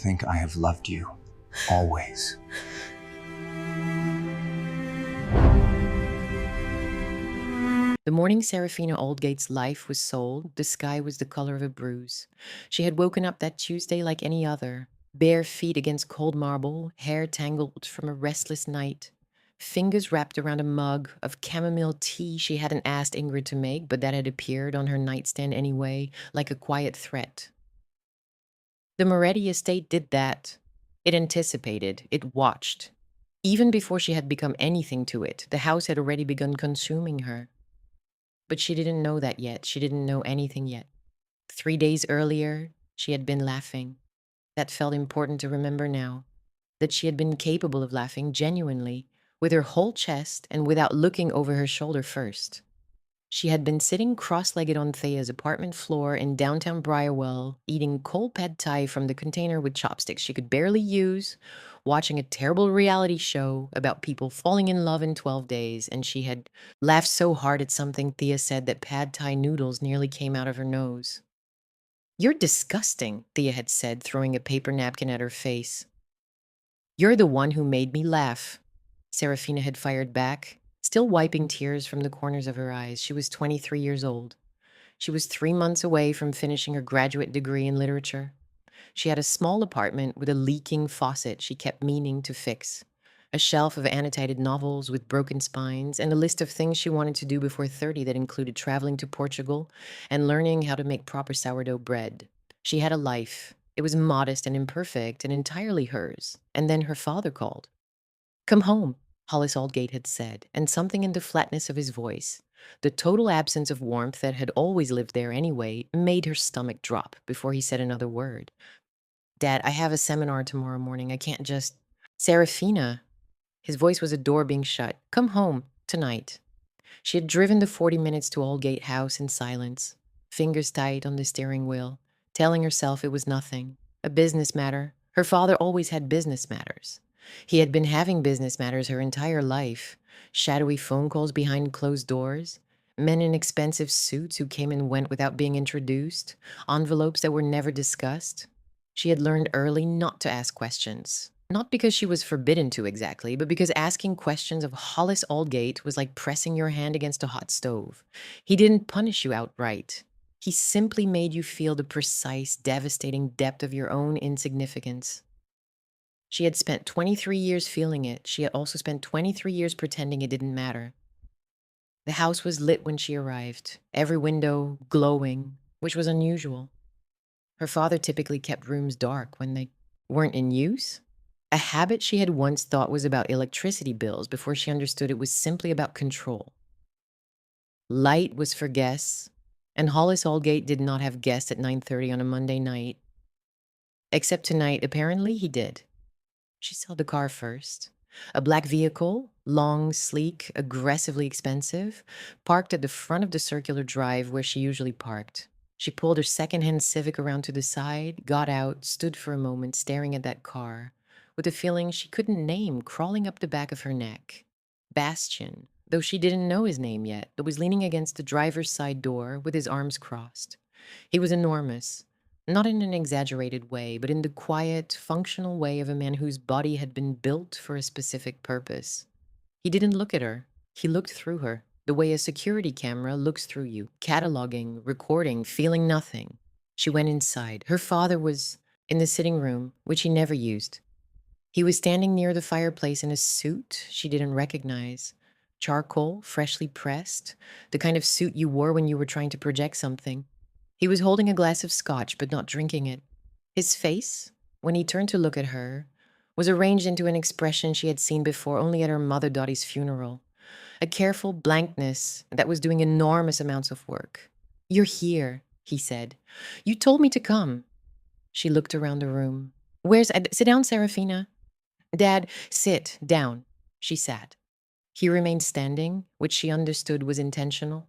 think I have loved you, always. The morning Seraphina Aldgate's life was sold, the sky was the color of a bruise. She had woken up that Tuesday like any other, bare feet against cold marble, hair tangled from a restless night, fingers wrapped around a mug of chamomile tea she hadn't asked Ingrid to make, but that had appeared on her nightstand anyway, like a quiet threat. The Moretti estate did that. It anticipated, it watched. Even before she had become anything to it, the house had already begun consuming her. But she didn't know that yet. She didn't know anything yet. 3 days earlier, she had been laughing. That felt important to remember now. That she had been capable of laughing genuinely, with her whole chest and without looking over her shoulder first. She had been sitting cross-legged on Thea's apartment floor in downtown Briarwell, eating cold pad thai from the container with chopsticks she could barely use, watching a terrible reality show about people falling in love in 12 days, and she had laughed so hard at something Thea said that pad thai noodles nearly came out of her nose. "You're disgusting," Thea had said, throwing a paper napkin at her face. "You're the one who made me laugh," Seraphina had fired back, still wiping tears from the corners of her eyes. She was 23 years old. She was 3 months away from finishing her graduate degree in literature. She had a small apartment with a leaking faucet she kept meaning to fix, a shelf of annotated novels with broken spines, and a list of things she wanted to do before 30 that included traveling to Portugal and learning how to make proper sourdough bread. She had a life. It was modest and imperfect and entirely hers. And then her father called. "Come home," Hollis Aldgate had said, and something in the flatness of his voice, the total absence of warmth that had always lived there anyway, made her stomach drop before he said another word. "Dad, I have a seminar tomorrow morning. I can't just—" "Seraphina." His voice was a door being shut. "Come home tonight." She had driven the 40 minutes to Aldgate House in silence, fingers tight on the steering wheel, telling herself it was nothing, a business matter. Her father always had business matters. He had been having business matters her entire life, shadowy phone calls behind closed doors, men in expensive suits who came and went without being introduced, envelopes that were never discussed. She had learned early not to ask questions. Not because she was forbidden to exactly, but because asking questions of Hollis Aldgate was like pressing your hand against a hot stove. He didn't punish you outright. He simply made you feel the precise, devastating depth of your own insignificance. She had spent 23 years feeling it. She had also spent 23 years pretending it didn't matter. The house was lit when she arrived, every window glowing, which was unusual. Her father typically kept rooms dark when they weren't in use. A habit she had once thought was about electricity bills before she understood it was simply about control. Light was for guests, and Hollis Aldgate did not have guests at 9:30 on a Monday night. Except tonight, apparently he did. She saw the car first. A black vehicle, long, sleek, aggressively expensive, parked at the front of the circular drive where she usually parked. She pulled her secondhand Civic around to the side, got out, stood for a moment staring at that car, with a feeling she couldn't name crawling up the back of her neck. Bastian, though she didn't know his name yet, but was leaning against the driver's side door with his arms crossed. He was enormous, not in an exaggerated way, but in the quiet, functional way of a man whose body had been built for a specific purpose. He didn't look at her. He looked through her, the way a security camera looks through you, cataloging, recording, feeling nothing. She went inside. Her father was in the sitting room, which he never used. He was standing near the fireplace in a suit she didn't recognize. Charcoal, freshly pressed, the kind of suit you wore when you were trying to project something. He was holding a glass of scotch, but not drinking it. His face, when he turned to look at her, was arranged into an expression she had seen before only at her mother Dottie's funeral. A careful blankness that was doing enormous amounts of work. "You're here," he said. "You told me to come." She looked around the room. Sit down, Seraphina." "Dad, sit down." She sat. He remained standing, which she understood was intentional.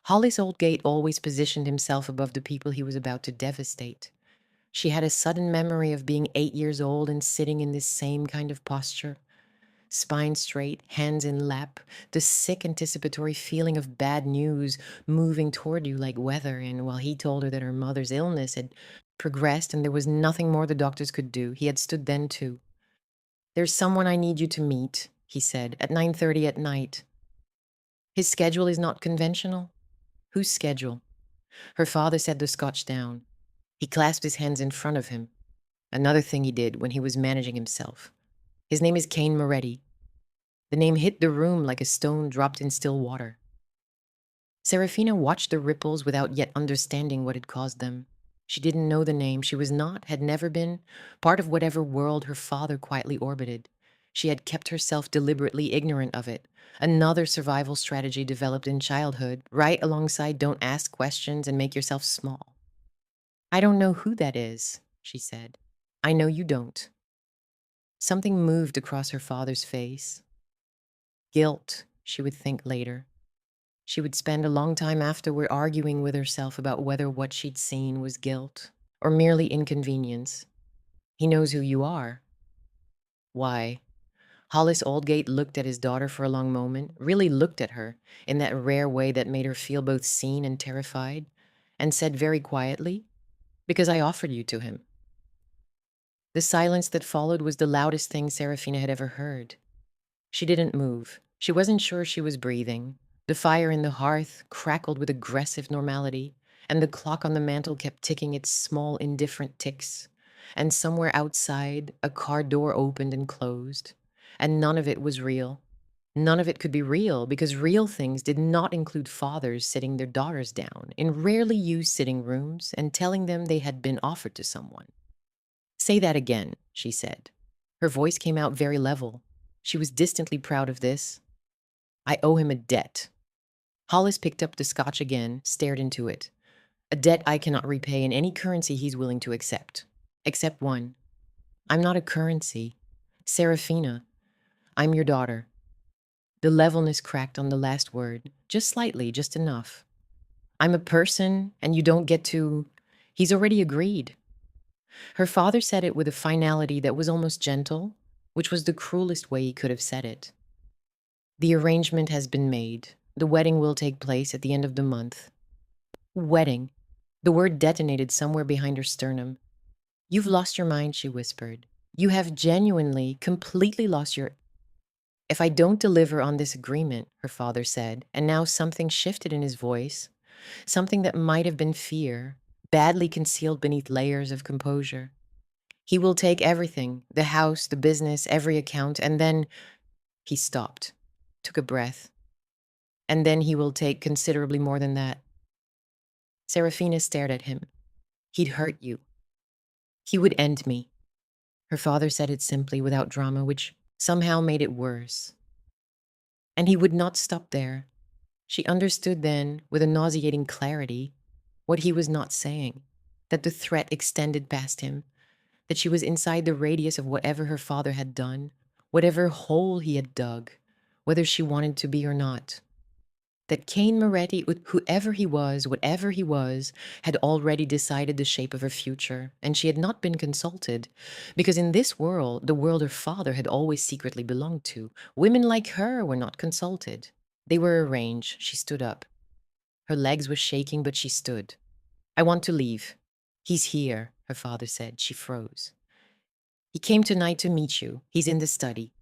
Hollis Aldgate always positioned himself above the people he was about to devastate. She had a sudden memory of being 8 years old and sitting in this same kind of posture. Spine straight, hands in lap, the sick anticipatory feeling of bad news moving toward you like weather, and while he told her that her mother's illness had progressed and there was nothing more the doctors could do. He had stood then too. "There's someone I need you to meet," he said, "at 9:30 at night." His schedule is not conventional. Whose schedule? Her father set the scotch down. He clasped his hands in front of him. Another thing he did when he was managing himself. His name is Cain Moretti. The name hit the room like a stone dropped in still water. Seraphina watched the ripples without yet understanding what had caused them. She didn't know the name. She was not, had never been, part of whatever world her father quietly orbited. She had kept herself deliberately ignorant of it. Another survival strategy developed in childhood, right alongside don't ask questions and make yourself small. "I don't know who that is," she said. "I know you don't." Something moved across her father's face. Guilt, she would think later. She would spend a long time afterward arguing with herself about whether what she'd seen was guilt or merely inconvenience. "He knows who you are." Why? Hollis Aldgate looked at his daughter for a long moment, really looked at her in that rare way that made her feel both seen and terrified, and said very quietly, "Because I offered you to him." The silence that followed was the loudest thing Seraphina had ever heard. She didn't move. She wasn't sure she was breathing. The fire in the hearth crackled with aggressive normality, and the clock on the mantel kept ticking its small, indifferent ticks. And somewhere outside, a car door opened and closed, and none of it was real. None of it could be real because real things did not include fathers sitting their daughters down in rarely used sitting rooms and telling them they had been offered to someone. "Say that again," she said. Her voice came out very level. She was distantly proud of this. "I owe him a debt." Hollis picked up the scotch again, stared into it. "A debt I cannot repay in any currency he's willing to accept. Except one. I'm not a currency. Seraphina. I'm your daughter." The levelness cracked on the last word, just slightly, just enough. "I'm a person, and you don't get to..." He's already agreed. Her father said it with a finality that was almost gentle, which was the cruelest way he could have said it. "The arrangement has been made. The wedding will take place at the end of the month." Wedding. The word detonated somewhere behind her sternum. "You've lost your mind," she whispered. "You have genuinely, completely lost your..." "If I don't deliver on this agreement," her father said, and now something shifted in his voice, something that might have been fear, badly concealed beneath layers of composure. "He will take everything, the house, the business, every account, and then..." He stopped, took a breath. "And then he will take considerably more than that." Seraphina stared at him. "He'd hurt you. He would end me." Her father said it simply, without drama, which somehow made it worse. And he would not stop there. She understood then, with a nauseating clarity, what he was not saying, that the threat extended past him, that she was inside the radius of whatever her father had done, whatever hole he had dug, whether she wanted to be or not. That Cain Moretti, whoever he was, whatever he was, had already decided the shape of her future, and she had not been consulted, because in this world, the world her father had always secretly belonged to, women like her were not consulted. They were arranged. She stood up. Her legs were shaking, but she stood. "I want to leave." "He's here," her father said. She froze. "He came tonight to meet you. He's in the study."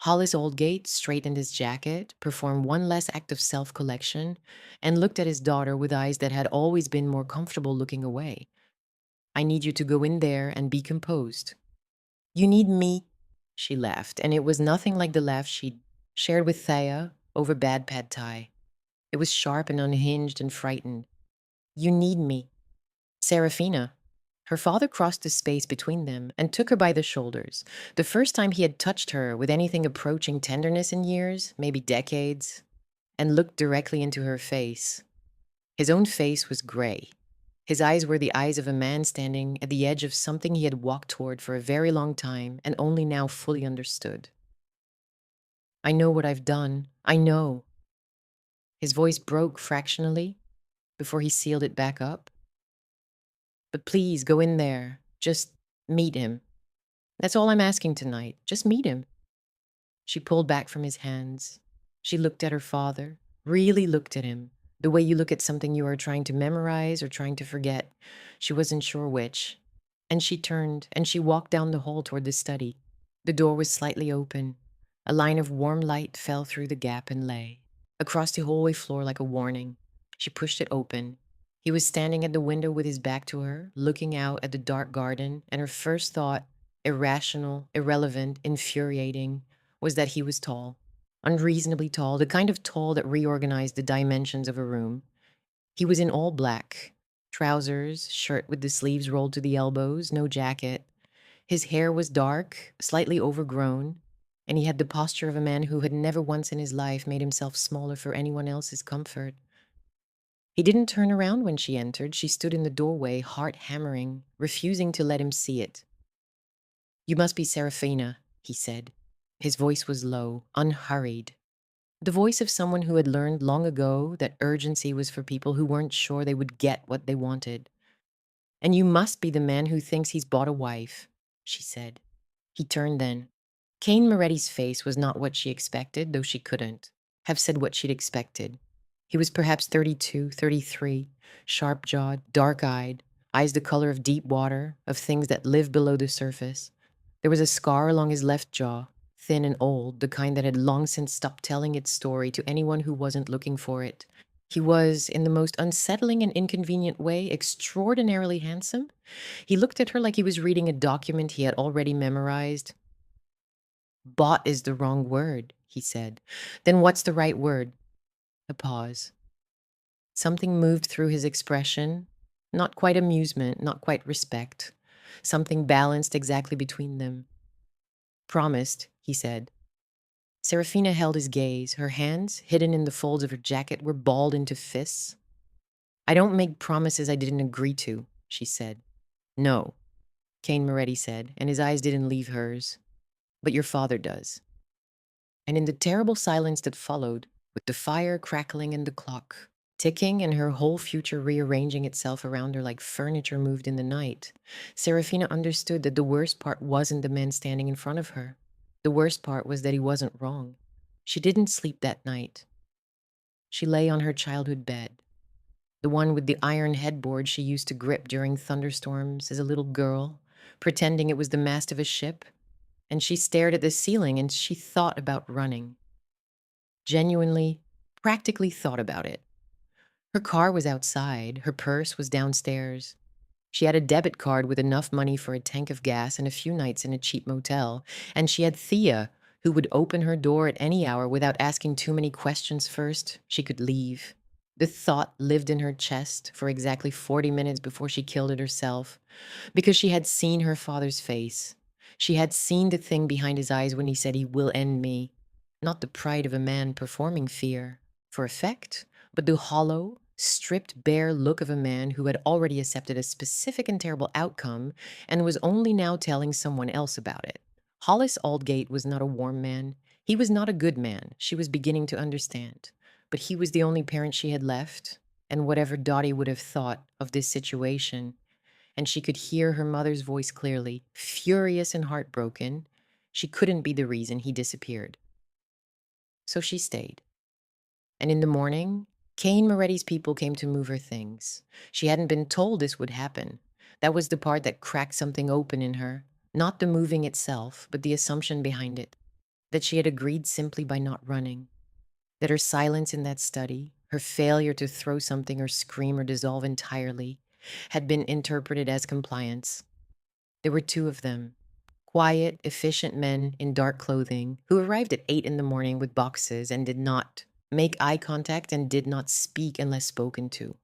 Hollis Aldgate straightened his jacket, performed one last act of self-collection, and looked at his daughter with eyes that had always been more comfortable looking away. "I need you to go in there and be composed." "You need me?" She laughed, and it was nothing like the laugh she'd shared with Thea over bad pad thai. It was sharp and unhinged and frightened. "You need me." "Seraphina." Her father crossed the space between them and took her by the shoulders. The first time he had touched her with anything approaching tenderness in years, maybe decades, and looked directly into her face. His own face was gray. His eyes were the eyes of a man standing at the edge of something he had walked toward for a very long time and only now fully understood. "I know what I've done. I know." His voice broke fractionally before he sealed it back up. "But please go in there. Just meet him. That's all I'm asking tonight. Just meet him." She pulled back from his hands. She looked at her father, really looked at him, the way you look at something you are trying to memorize or trying to forget. She wasn't sure which. And she turned and she walked down the hall toward the study. The door was slightly open. A line of warm light fell through the gap and lay across the hallway floor like a warning. She pushed it open. He was standing at the window with his back to her, looking out at the dark garden, and her first thought, irrational, irrelevant, infuriating, was that he was tall. Unreasonably tall, the kind of tall that reorganized the dimensions of a room. He was in all black trousers, shirt with the sleeves rolled to the elbows, no jacket. His hair was dark, slightly overgrown, and he had the posture of a man who had never once in his life made himself smaller for anyone else's comfort. He didn't turn around when she entered. She stood in the doorway, heart hammering, refusing to let him see it. "You must be Seraphina," he said. His voice was low, unhurried. The voice of someone who had learned long ago that urgency was for people who weren't sure they would get what they wanted. "And you must be the man who thinks he's bought a wife," she said. He turned then. Cain Moretti's face was not what she expected, though she couldn't have said what she'd expected. He was perhaps 32, 33, sharp-jawed, dark-eyed, eyes the color of deep water, of things that live below the surface. There was a scar along his left jaw, thin and old, the kind that had long since stopped telling its story to anyone who wasn't looking for it. He was, in the most unsettling and inconvenient way, extraordinarily handsome. He looked at her like he was reading a document he had already memorized. "Bought is the wrong word," he said. "Then what's the right word?" A pause. Something moved through his expression, not quite amusement, not quite respect. Something balanced exactly between them. "Promised," he said. Seraphina held his gaze. Her hands, hidden in the folds of her jacket, were balled into fists. "I don't make promises I didn't agree to," she said. "No," Cain Moretti said, and his eyes didn't leave hers. "But your father does." And in the terrible silence that followed, with the fire crackling and the clock ticking and her whole future rearranging itself around her like furniture moved in the night, Seraphina understood that the worst part wasn't the man standing in front of her. The worst part was that he wasn't wrong. She didn't sleep that night. She lay on her childhood bed, the one with the iron headboard she used to grip during thunderstorms as a little girl, pretending it was the mast of a ship, and she stared at the ceiling and she thought about running. Genuinely, practically thought about it. Her car was outside, her purse was downstairs. She had a debit card with enough money for a tank of gas and a few nights in a cheap motel, and she had Thea, who would open her door at any hour without asking too many questions first. She could leave. The thought lived in her chest for exactly 40 minutes before she killed it herself, because she had seen her father's face. She had seen the thing behind his eyes when he said he will end me. Not the pride of a man performing fear for effect, but the hollow, stripped bare look of a man who had already accepted a specific and terrible outcome and was only now telling someone else about it. Hollis Aldgate was not a warm man. He was not a good man, she was beginning to understand. But he was the only parent she had left, and whatever Dottie would have thought of this situation, and she could hear her mother's voice clearly, furious and heartbroken, she couldn't be the reason he disappeared. So she stayed. And in the morning, Cain Moretti's people came to move her things. She hadn't been told this would happen. That was the part that cracked something open in her. Not the moving itself, but the assumption behind it. That she had agreed simply by not running. That her silence in that study, her failure to throw something or scream or dissolve entirely, had been interpreted as compliance. There were two of them. Quiet, efficient men in dark clothing who arrived at 8 in the morning with boxes and did not make eye contact and did not speak unless spoken to.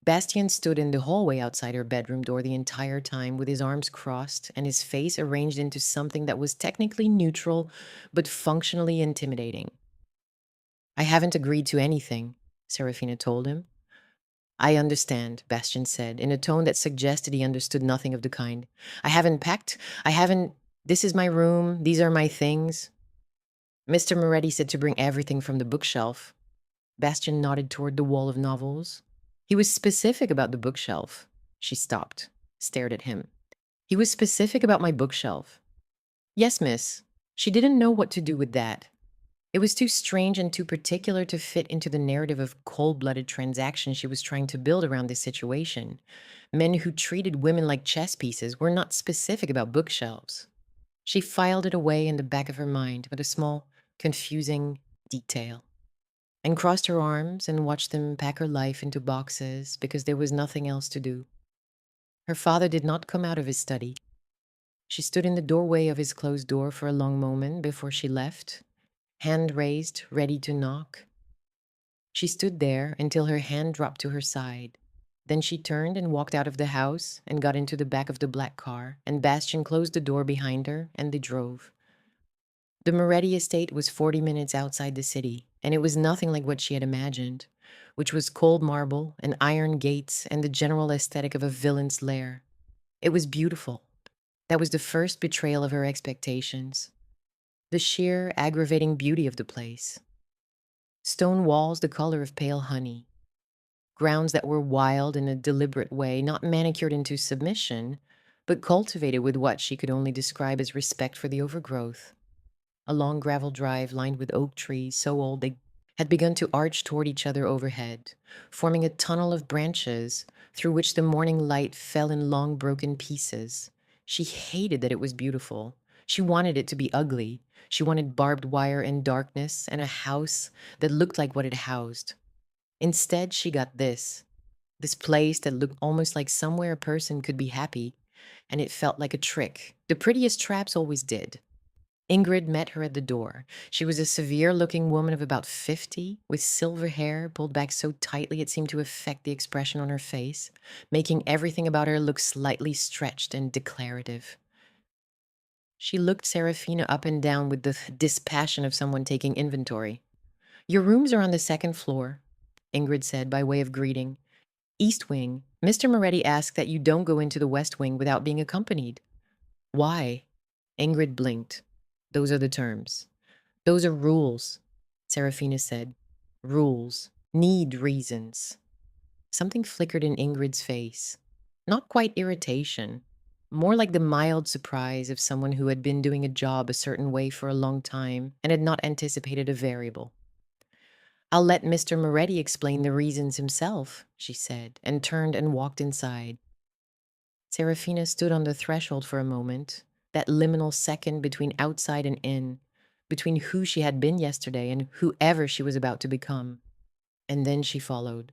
Bastien stood in the hallway outside her bedroom door the entire time with his arms crossed and his face arranged into something that was technically neutral but functionally intimidating. "I haven't agreed to anything," Seraphina told him. "I understand," Bastien said, in a tone that suggested he understood nothing of the kind. "I haven't packed. I haven't. This is my room. These are my things." "Mr. Moretti said to bring everything from the bookshelf." Bastien nodded toward the wall of novels. "He was specific about the bookshelf." She stopped, stared at him. "He was specific about my bookshelf." "Yes, miss." She didn't know what to do with that. It was too strange and too particular to fit into the narrative of cold-blooded transactions she was trying to build around this situation. Men who treated women like chess pieces were not specific about bookshelves. She filed it away in the back of her mind with a small, confusing detail, and crossed her arms and watched them pack her life into boxes because there was nothing else to do. Her father did not come out of his study. She stood in the doorway of his closed door for a long moment before she left, hand raised, ready to knock. She stood there until her hand dropped to her side. Then she turned and walked out of the house and got into the back of the black car, and Bastian closed the door behind her and they drove. The Moretti estate was 40 minutes outside the city, and it was nothing like what she had imagined, which was cold marble and iron gates and the general aesthetic of a villain's lair. It was beautiful. That was the first betrayal of her expectations. The sheer, aggravating beauty of the place. Stone walls the color of pale honey. Grounds that were wild in a deliberate way, not manicured into submission, but cultivated with what she could only describe as respect for the overgrowth. A long gravel drive lined with oak trees so old they had begun to arch toward each other overhead, forming a tunnel of branches through which the morning light fell in long broken pieces. She hated that it was beautiful. She wanted it to be ugly. She wanted barbed wire and darkness and a house that looked like what it housed. Instead, she got this place that looked almost like somewhere a person could be happy, and it felt like a trick. The prettiest traps always did. Ingrid met her at the door. She was a severe-looking woman of about 50, with silver hair pulled back so tightly it seemed to affect the expression on her face, making everything about her look slightly stretched and declarative. She looked Seraphina up and down with the dispassion of someone taking inventory. "Your rooms are on the second floor," Ingrid said by way of greeting. "East wing. Mr. Moretti asked that you don't go into the west wing without being accompanied." "Why?" Ingrid blinked. "Those are the terms." "Those are rules," Seraphina said. "Rules. Need reasons." Something flickered in Ingrid's face. Not quite irritation. More like the mild surprise of someone who had been doing a job a certain way for a long time and had not anticipated a variable. "I'll let Mr. Moretti explain the reasons himself," she said, and turned and walked inside. Seraphina stood on the threshold for a moment, that liminal second between outside and in, between who she had been yesterday and whoever she was about to become. And then she followed.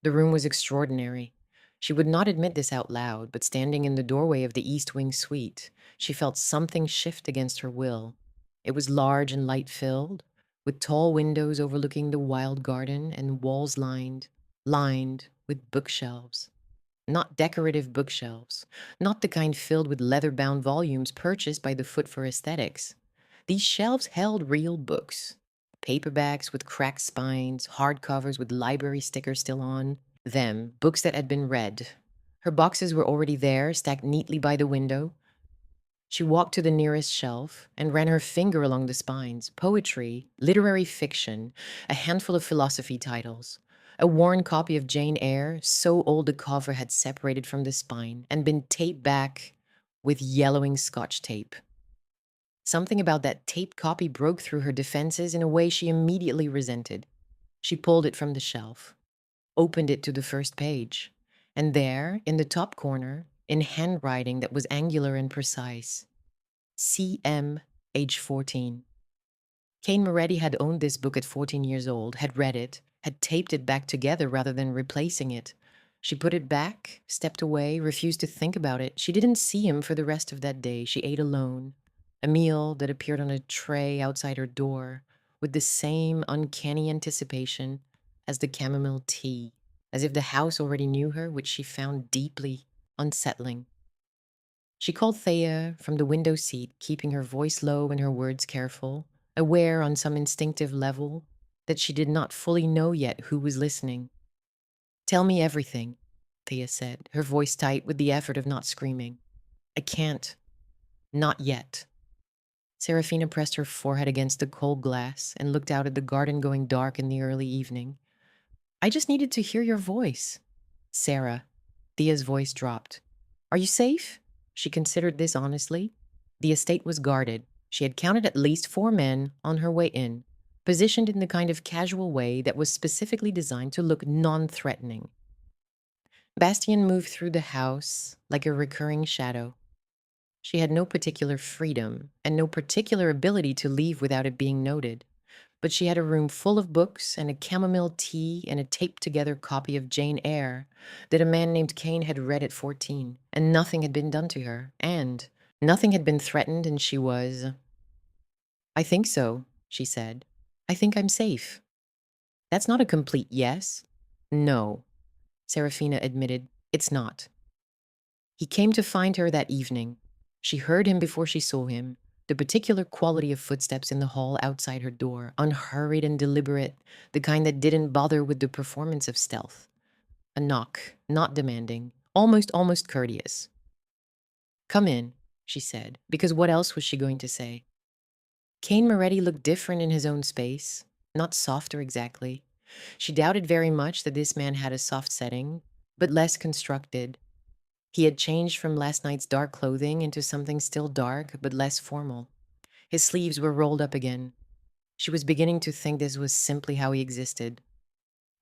The room was extraordinary. She would not admit this out loud, but standing in the doorway of the East Wing suite, she felt something shift against her will. It was large and light-filled, with tall windows overlooking the wild garden and walls lined with bookshelves. Not decorative bookshelves, not the kind filled with leather-bound volumes purchased by the foot for aesthetics. These shelves held real books. Paperbacks with cracked spines, hardcovers with library stickers still on them, books that had been read. Her boxes were already there, stacked neatly by the window. She walked to the nearest shelf and ran her finger along the spines. Poetry, literary fiction, a handful of philosophy titles. A worn copy of Jane Eyre, so old the cover had separated from the spine and been taped back with yellowing Scotch tape. Something about that taped copy broke through her defenses in a way she immediately resented. She pulled it from the shelf, opened it to the first page, and there, in the top corner, in handwriting that was angular and precise, C.M., age 14. Cain Moretti had owned this book at 14 years old, had read it, had taped it back together rather than replacing it. She put it back, stepped away, refused to think about it. She didn't see him for the rest of that day. She ate alone, a meal that appeared on a tray outside her door, with the same uncanny anticipation as the chamomile tea, as if the house already knew her, which she found deeply unsettling. She called Thea from the window seat, keeping her voice low and her words careful, aware on some instinctive level that she did not fully know yet who was listening. "Tell me everything," Thea said, her voice tight with the effort of not screaming. "I can't. Not yet." Seraphina pressed her forehead against the cold glass and looked out at the garden going dark in the early evening. "I just needed to hear your voice." "Sarah." Thea's voice dropped. "Are you safe?" She considered this honestly. The estate was guarded. She had counted at least 4 men on her way in. positioned in the kind of casual way that was specifically designed to look non-threatening. Bastien moved through the house like a recurring shadow. She had no particular freedom and no particular ability to leave without it being noted. But she had a room full of books and a chamomile tea and a taped-together copy of Jane Eyre that a man named Cain had read at 14, and nothing had been done to her, and nothing had been threatened, and she was... "I think so," she said. "I think I'm safe." "That's not a complete yes." "No," Seraphina admitted. "It's not." He came to find her that evening. She heard him before she saw him, the particular quality of footsteps in the hall outside her door, unhurried and deliberate, the kind that didn't bother with the performance of stealth. A knock, not demanding, almost courteous. "Come in," she said, because what else was she going to say? Cain Moretti looked different in his own space, not softer exactly. She doubted very much that this man had a soft setting, but less constructed. He had changed from last night's dark clothing into something still dark, but less formal. His sleeves were rolled up again. She was beginning to think this was simply how he existed.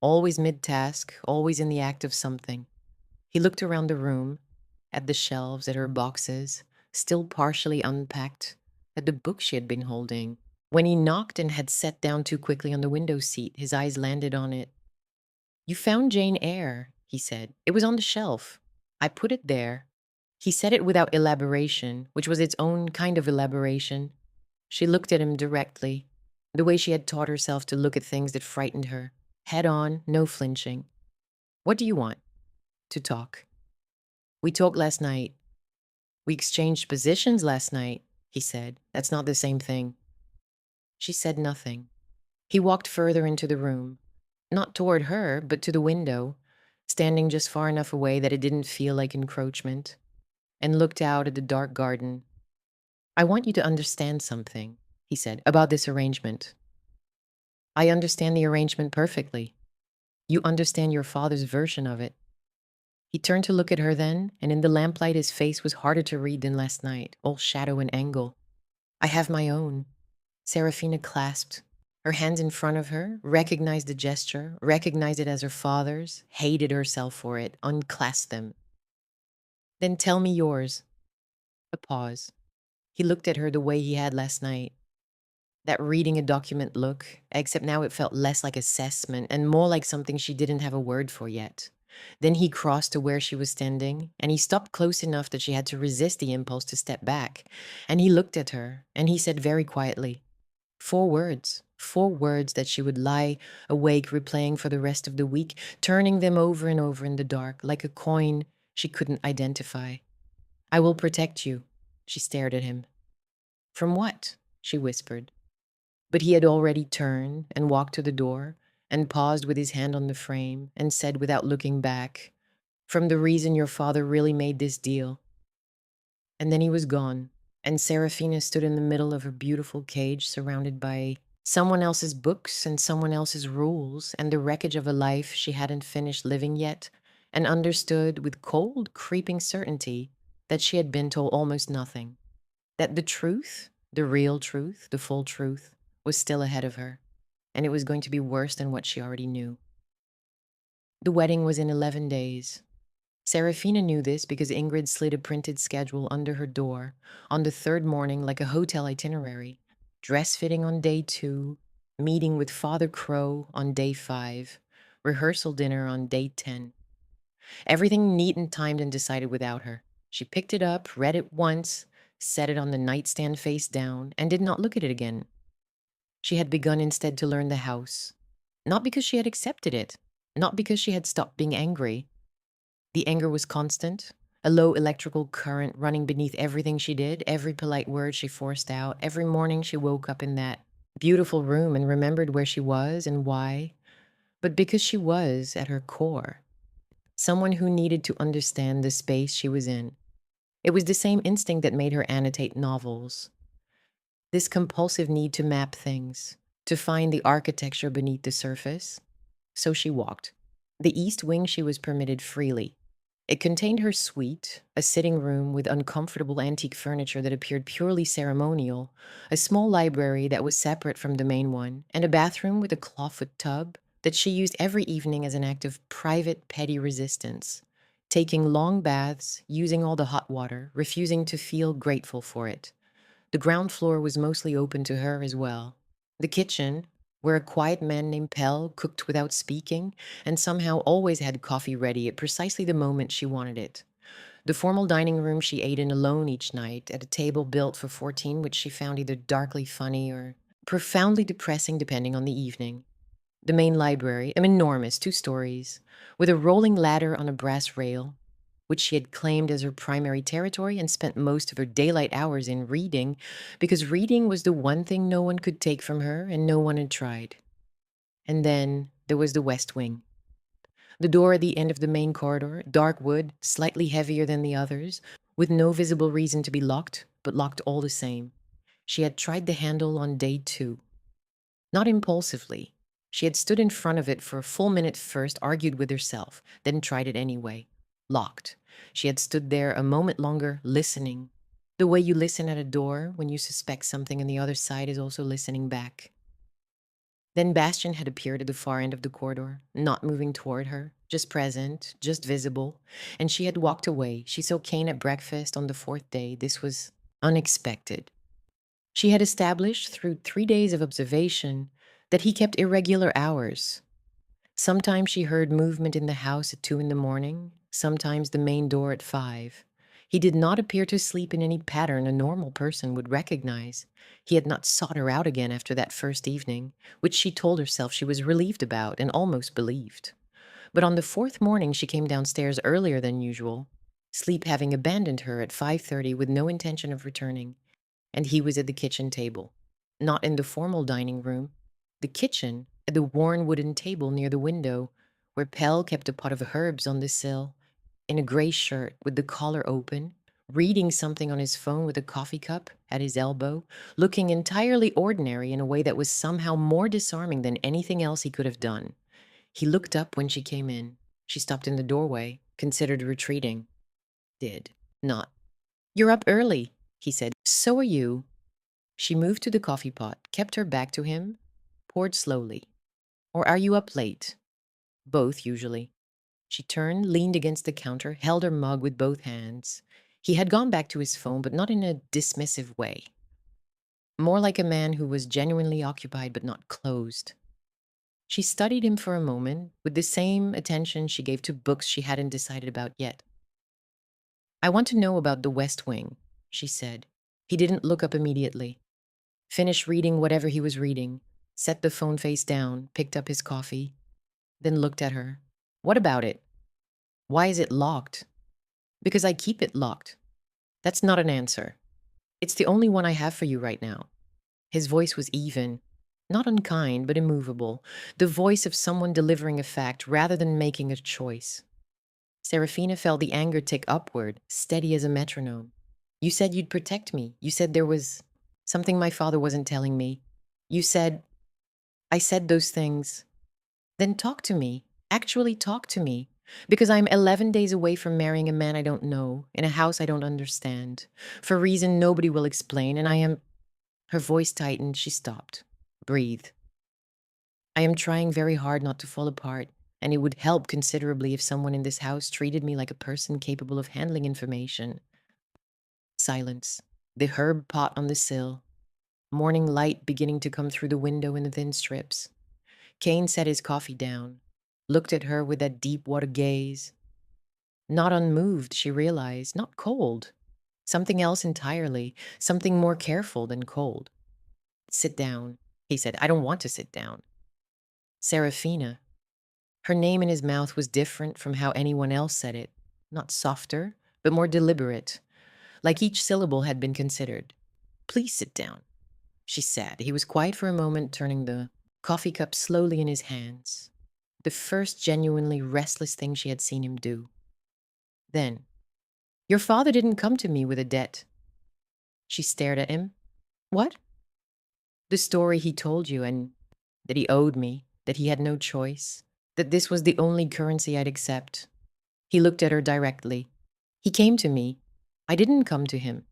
Always mid-task, always in the act of something. He looked around the room, at the shelves, at her boxes, still partially unpacked, at the book she had been holding. When he knocked and had sat down too quickly on the window seat, his eyes landed on it. "You found Jane Eyre," he said. "It was on the shelf. I put it there." He said it without elaboration, which was its own kind of elaboration. She looked at him directly, the way she had taught herself to look at things that frightened her, head on, no flinching. "What do you want?" "To talk." "We talked last night." "We exchanged positions last night," he said. "That's not the same thing." She said nothing. He walked further into the room, not toward her, but to the window, standing just far enough away that it didn't feel like encroachment, and looked out at the dark garden. "I want you to understand something," he said, "about this arrangement." "I understand the arrangement perfectly. You understand your father's version of it." He turned to look at her then, and in the lamplight his face was harder to read than last night, all shadow and angle. "I have my own." Seraphina clasped her hands in front of her, recognized the gesture, recognized it as her father's, hated herself for it, unclasped them. "Then tell me yours." A pause. He looked at her the way he had last night. That reading a document look, except now it felt less like assessment and more like something she didn't have a word for yet. Then he crossed to where she was standing, and he stopped close enough that she had to resist the impulse to step back. And he looked at her, and he said very quietly, 4 words that she would lie awake replaying for the rest of the week, turning them over and over in the dark, like a coin she couldn't identify. "I will protect you." She stared at him. "From what?" she whispered. But he had already turned and walked to the door and paused with his hand on the frame and said without looking back, "From the reason your father really made this deal." And then he was gone, and Seraphina stood in the middle of her beautiful cage surrounded by someone else's books and someone else's rules and the wreckage of a life she hadn't finished living yet, and understood with cold, creeping certainty that she had been told almost nothing, that the truth, the real truth, the full truth, was still ahead of her, and it was going to be worse than what she already knew. The wedding was in 11 days. Seraphina knew this because Ingrid slid a printed schedule under her door on the 3rd morning like a hotel itinerary. Dress fitting on day 2, meeting with Father Crow on day 5, rehearsal dinner on day 10. Everything neat and timed and decided without her. She picked it up, read it once, set it on the nightstand face down, and did not look at it again. She had begun instead to learn the house. Not because she had accepted it, not because she had stopped being angry. The anger was constant, a low electrical current running beneath everything she did, every polite word she forced out. Every morning she woke up in that beautiful room and remembered where she was and why, but because she was, at her core, someone who needed to understand the space she was in. It was the same instinct that made her annotate novels. This compulsive need to map things, to find the architecture beneath the surface. So she walked. The east wing she was permitted freely. It contained her suite, a sitting room with uncomfortable antique furniture that appeared purely ceremonial, a small library that was separate from the main one, and a bathroom with a clawfoot tub that she used every evening as an act of private, petty resistance, taking long baths, using all the hot water, refusing to feel grateful for it. The ground floor was mostly open to her as well. The kitchen, where a quiet man named Pell cooked without speaking and somehow always had coffee ready at precisely the moment she wanted it. The formal dining room she ate in alone each night at a table built for 14, which she found either darkly funny or profoundly depressing depending on the evening. The main library, an enormous 2 stories, with a rolling ladder on a brass rail, which she had claimed as her primary territory and spent most of her daylight hours in reading, because reading was the one thing no one could take from her and no one had tried. And then there was the West Wing. The door at the end of the main corridor, dark wood, slightly heavier than the others, with no visible reason to be locked, but locked all the same. She had tried the handle on day 2. Not impulsively. She had stood in front of it for a full minute first, argued with herself, then tried it anyway. Locked. She had stood there a moment longer, listening. The way you listen at a door when you suspect something and the other side is also listening back. Then Bastian had appeared at the far end of the corridor, not moving toward her, just present, just visible, and she had walked away. She saw Cain at breakfast on the 4th day. This was unexpected. She had established through 3 days of observation that he kept irregular hours. Sometimes she heard movement in the house at 2 in the morning, sometimes the main door at 5. He did not appear to sleep in any pattern a normal person would recognize. He had not sought her out again after that first evening, which she told herself she was relieved about and almost believed. But on the 4th morning she came downstairs earlier than usual, sleep having abandoned her at 5:30 with no intention of returning, and he was at the kitchen table. Not in the formal dining room. The kitchen, at the worn wooden table near the window, where Pell kept a pot of herbs on the sill, in a gray shirt with the collar open, reading something on his phone with a coffee cup at his elbow, looking entirely ordinary in a way that was somehow more disarming than anything else he could have done. He looked up when she came in. She stopped in the doorway, considered retreating. Did not. "You're up early," he said. "So are you." She moved to the coffee pot, kept her back to him, poured slowly. "Or are you up late?" "Both, usually." She turned, leaned against the counter, held her mug with both hands. He had gone back to his phone, but not in a dismissive way. More like a man who was genuinely occupied but not closed. She studied him for a moment, with the same attention she gave to books she hadn't decided about yet. "I want to know about the West Wing," she said. He didn't look up immediately. Finished reading whatever he was reading, set the phone face down, picked up his coffee, then looked at her. "What about it? Why is it locked?" "Because I keep it locked." "That's not an answer. It's the only one I have for you right now." His voice was even, not unkind, but immovable, the voice of someone delivering a fact rather than making a choice. Seraphina felt the anger tick upward, steady as a metronome. "You said you'd protect me. You said there was something my father wasn't telling me. You said—" "I said those things." "Then talk to me. Actually talk to me. Because I'm 11 days away from marrying a man I don't know, in a house I don't understand, for a reason nobody will explain, and I am—" Her voice tightened. She stopped. Breathed. "I am trying very hard not to fall apart, and it would help considerably if someone in this house treated me like a person capable of handling information." Silence. The herb pot on the sill. Morning light beginning to come through the window in thin strips. Cain set his coffee down, looked at her with that deep water gaze. Not unmoved, she realized, not cold. Something else entirely, something more careful than cold. "Sit down," he said. "I don't want to sit down." Seraphina. Her name in his mouth was different from how anyone else said it. Not softer, but more deliberate, like each syllable had been considered. "Please sit down," she said. He was quiet for a moment, turning the coffee cup slowly in his hands. The first genuinely restless thing she had seen him do. Then, "Your father didn't come to me with a debt." She stared at him. "What?" "The story he told you, and that he owed me, that he had no choice, that this was the only currency I'd accept." He looked at her directly. He came to me. I didn't come to him.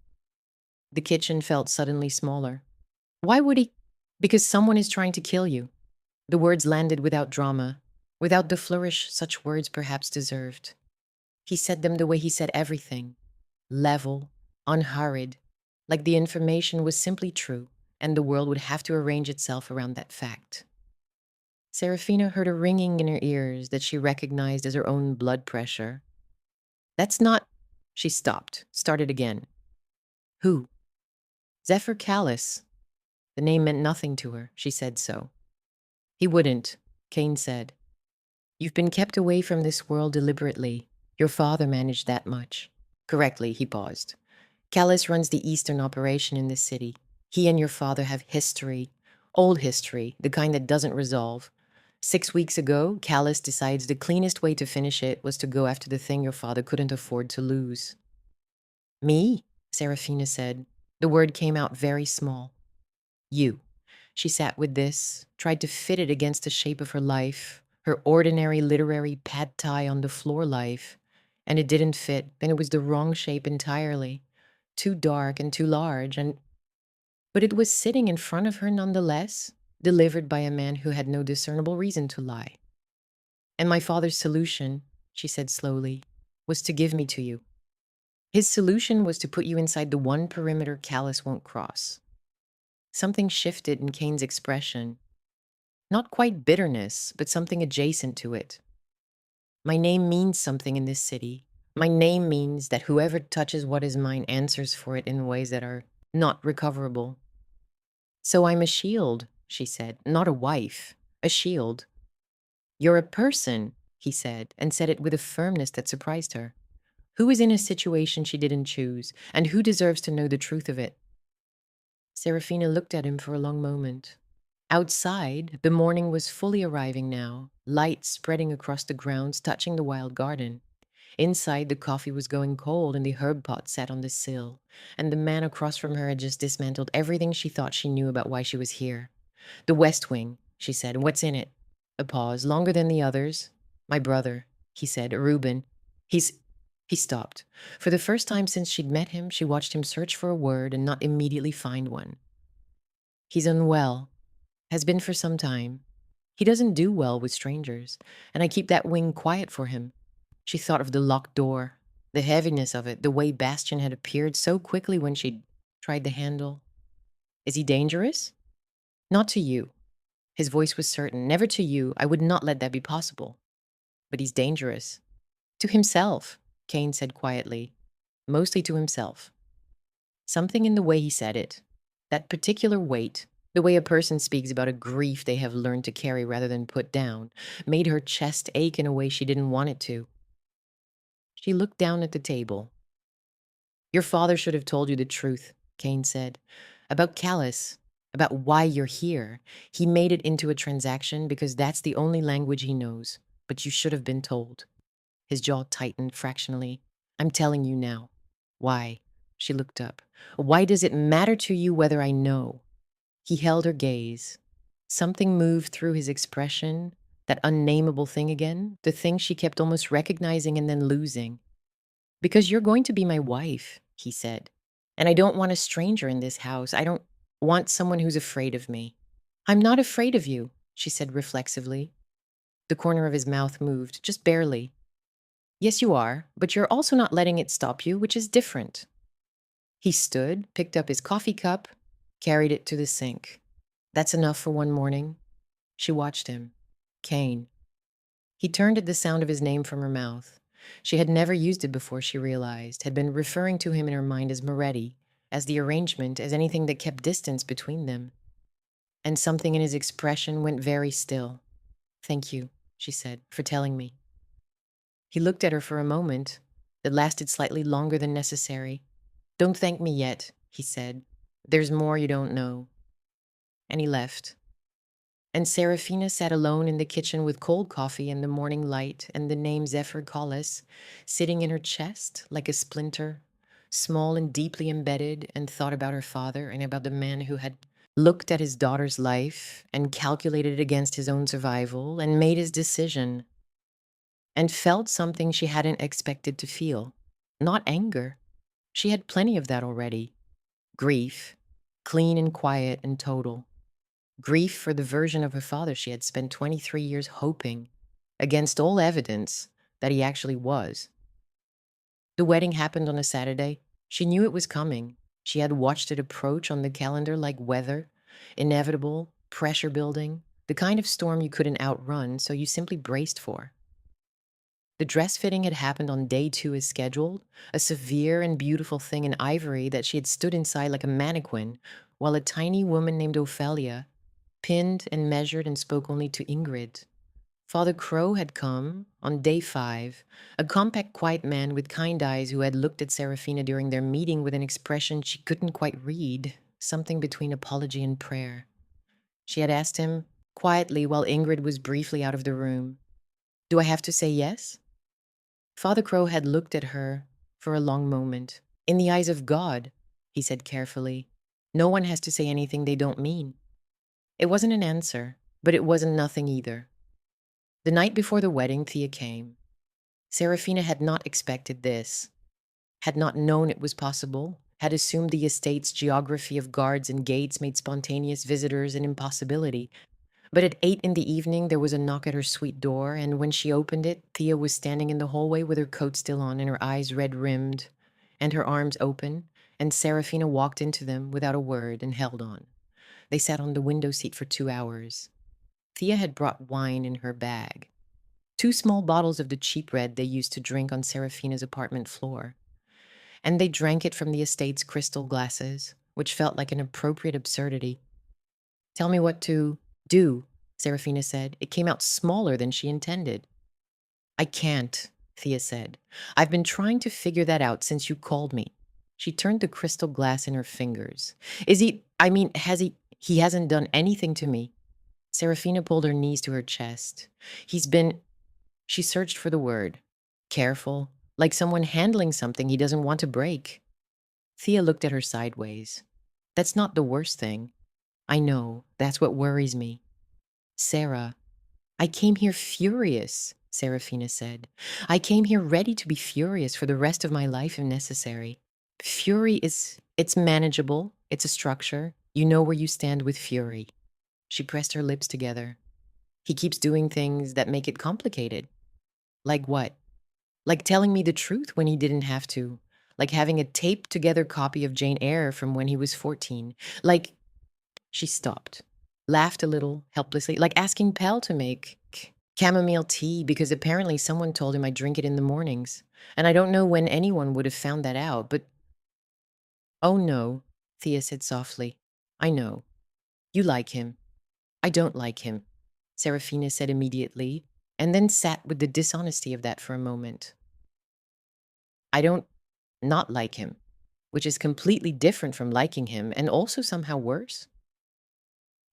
The kitchen felt suddenly smaller. Why would he? Because someone is trying to kill you. The words landed without drama, without the flourish such words perhaps deserved. He said them the way he said everything, level, unhurried, like the information was simply true, and the world would have to arrange itself around that fact. Seraphina heard a ringing in her ears that she recognized as her own blood pressure. That's not... She stopped, started again. Who? Zephyr Callis. The name meant nothing to her. She said so. He wouldn't, Cain said. You've been kept away from this world deliberately. Your father managed that much. Correctly, he paused. Callis runs the Eastern operation in this city. He and your father have history. Old history, the kind that doesn't resolve. 6 weeks ago, Callis decides the cleanest way to finish it was to go after the thing your father couldn't afford to lose. Me? Seraphina said. The word came out very small. You. She sat with this, tried to fit it against the shape of her life, her ordinary literary pad thai on the floor life, and it didn't fit, and it was the wrong shape entirely. Too dark and too large, but it was sitting in front of her nonetheless, delivered by a man who had no discernible reason to lie. And my father's solution, she said slowly, was to give me to you. His solution was to put you inside the one perimeter Callis won't cross. Something shifted in Cain's expression. Not quite bitterness, but something adjacent to it. My name means something in this city. My name means that whoever touches what is mine answers for it in ways that are not recoverable. So I'm a shield, she said, not a wife, a shield. You're a person, he said, and said it with a firmness that surprised her. Who is in a situation she didn't choose, and who deserves to know the truth of it? Seraphina looked at him for a long moment. Outside, the morning was fully arriving now, light spreading across the grounds, touching the wild garden. Inside, the coffee was going cold and the herb pot sat on the sill, and the man across from her had just dismantled everything she thought she knew about why she was here. The West Wing, she said. What's in it? A pause, longer than the others. My brother, he said. Reuben. He stopped. For the first time since she'd met him, she watched him search for a word and not immediately find one. He's unwell. Has been for some time. He doesn't do well with strangers, and I keep that wing quiet for him. She thought of the locked door, the heaviness of it, the way Bastian had appeared so quickly when she'd tried the handle. Is he dangerous? Not to you. His voice was certain. Never to you. I would not let that be possible. But he's dangerous. To himself, Cain said quietly. Mostly to himself. Something in the way he said it, that particular weight, the way a person speaks about a grief they have learned to carry rather than put down, made her chest ache in a way she didn't want it to. She looked down at the table. Your father should have told you the truth, Cain said. About Callis, about why you're here. He made it into a transaction because that's the only language he knows. But you should have been told. His jaw tightened fractionally. I'm telling you now. Why? She looked up. Why does it matter to you whether I know? He held her gaze. Something moved through his expression, that unnameable thing again, the thing she kept almost recognizing and then losing. Because you're going to be my wife, he said. And I don't want a stranger in this house. I don't want someone who's afraid of me. I'm not afraid of you, she said reflexively. The corner of his mouth moved, just barely. Yes, you are, but you're also not letting it stop you, which is different. He stood, picked up his coffee cup, carried it to the sink. That's enough for one morning. She watched him. Cain. He turned at the sound of his name from her mouth. She had never used it before, she realized, had been referring to him in her mind as Moretti, as the arrangement, as anything that kept distance between them. And something in his expression went very still. Thank you, she said, for telling me. He looked at her for a moment that lasted slightly longer than necessary. Don't thank me yet, he said. There's more you don't know. And he left. And Seraphina sat alone in the kitchen with cold coffee and the morning light and the name Zephyr Callis sitting in her chest like a splinter, small and deeply embedded, and thought about her father and about the man who had looked at his daughter's life and calculated against his own survival and made his decision. and felt something she hadn't expected to feel. Not anger. She had plenty of that already. Grief, clean and quiet and total. Grief for the version of her father she had spent 23 years hoping, against all evidence, that he actually was. The wedding happened on a Saturday. She knew it was coming. She had watched it approach on the calendar like weather, inevitable, pressure building, the kind of storm you couldn't outrun, so you simply braced for. The dress fitting had happened on day 2 as scheduled, a severe and beautiful thing in ivory that she had stood inside like a mannequin, while a tiny woman named Ophelia pinned and measured and spoke only to Ingrid. Father Crow had come on day 5, a compact, quiet man with kind eyes who had looked at Seraphina during their meeting with an expression she couldn't quite read, something between apology and prayer. She had asked him, quietly while Ingrid was briefly out of the room, "Do I have to say yes?" Father Crow had looked at her for a long moment. "In the eyes of God," he said carefully, "no one has to say anything they don't mean." It wasn't an answer, but it wasn't nothing either. The night before the wedding, Thea came. Seraphina had not expected this, had not known it was possible, had assumed the estate's geography of guards and gates made spontaneous visitors an impossibility. But at 8 in the evening, there was a knock at her suite door, and when she opened it, Thea was standing in the hallway with her coat still on and her eyes red-rimmed and her arms open, and Seraphina walked into them without a word and held on. They sat on the window seat for 2 hours. Thea had brought wine in her bag. 2 small bottles of the cheap red they used to drink on Seraphina's apartment floor. And they drank it from the estate's crystal glasses, which felt like an appropriate absurdity. "Tell me what to do," Seraphina said. It came out smaller than she intended. "I can't," Thea said. "I've been trying to figure that out since you called me." She turned the crystal glass in her fingers. He hasn't done anything to me." Seraphina pulled her knees to her chest. "He's been," she searched for the word, "careful, like someone handling something he doesn't want to break." Thea looked at her sideways. "That's not the worst thing. I know, that's what worries me." "Sarah, I came here furious," Seraphina said. "I came here ready to be furious for the rest of my life if necessary. It's manageable, it's a structure. You know where you stand with fury." She pressed her lips together. "He keeps doing things that make it complicated." "Like what?" "Like telling me the truth when he didn't have to. Like having a taped together copy of Jane Eyre from when he was 14. Like," she stopped, laughed a little helplessly, "like asking Pell to make chamomile tea because apparently someone told him I drink it in the mornings. And I don't know when anyone would have found that out, but—" "Oh no," Thea said softly. "I know. You like him. I don't like him," Seraphina said immediately, and then sat with the dishonesty of that for a moment. "I don't not like him, which is completely different from liking him and also somehow worse."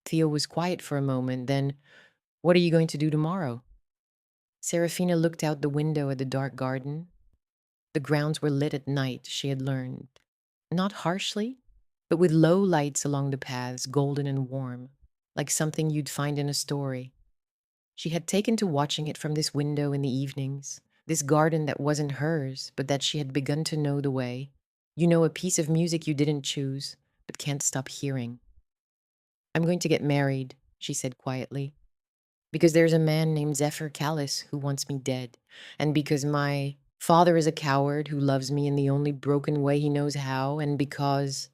Thea was quiet for a moment, then, "What are you going to do tomorrow?" Seraphina looked out the window at the dark garden. The grounds were lit at night, she had learned. Not harshly, but with low lights along the paths, golden and warm, like something you'd find in a story. She had taken to watching it from this window in the evenings, this garden that wasn't hers, but that she had begun to know the way. You know, a piece of music you didn't choose, but can't stop hearing. "I'm going to get married," she said quietly, "because there's a man named Zephyr Callis who wants me dead, and because my father is a coward who loves me in the only broken way he knows how, and because—"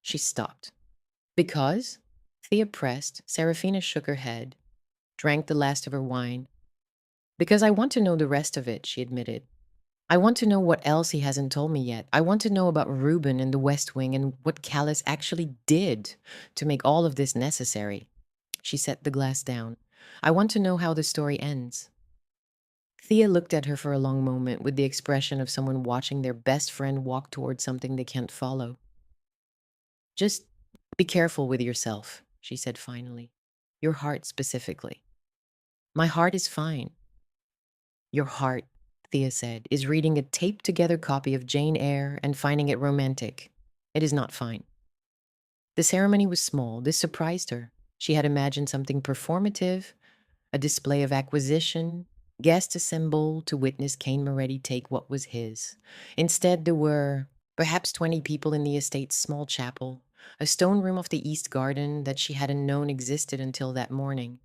She stopped. "Because?" Thea pressed. Seraphina shook her head, drank the last of her wine. "Because I want to know the rest of it," she admitted. "I want to know what else he hasn't told me yet. I want to know about Reuben and the West Wing and what Callis actually did to make all of this necessary." She set the glass down. "I want to know how the story ends." Thea looked at her for a long moment with the expression of someone watching their best friend walk towards something they can't follow. "Just be careful with yourself," she said finally. "Your heart specifically." "My heart is fine." "Your heart," Thea said, "is reading a taped-together copy of Jane Eyre and finding it romantic. It is not fine." The ceremony was small. This surprised her. She had imagined something performative, a display of acquisition, Guests assembled to witness Cain Moretti take what was his. Instead, there were perhaps 20 people in the estate's small chapel, a stone room off the east garden that she hadn't known existed until that morning.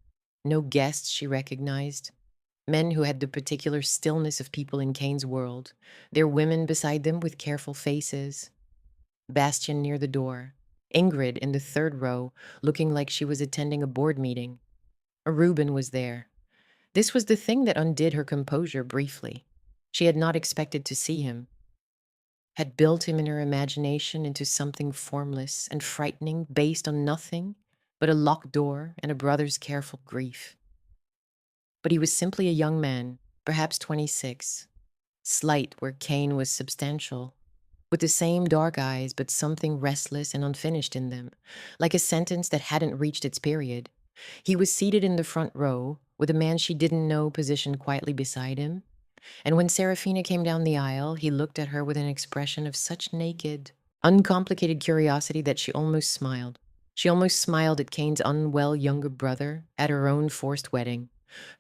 No guests she recognized. Men who had the particular stillness of people in Cain's world, their women beside them with careful faces. Bastian near the door. Ingrid in the third row, looking like she was attending a board meeting. Reuben was there. This was the thing that undid her composure briefly. She had not expected to see him, had built him in her imagination into something formless and frightening based on nothing but a locked door and a brother's careful grief. But he was simply a young man, perhaps 26, slight where Cain was substantial, with the same dark eyes but something restless and unfinished in them, like a sentence that hadn't reached its period. He was seated in the front row, with a man she didn't know positioned quietly beside him, and when Seraphina came down the aisle, he looked at her with an expression of such naked, uncomplicated curiosity that she almost smiled. She almost smiled at Cain's unwell younger brother, at her own forced wedding.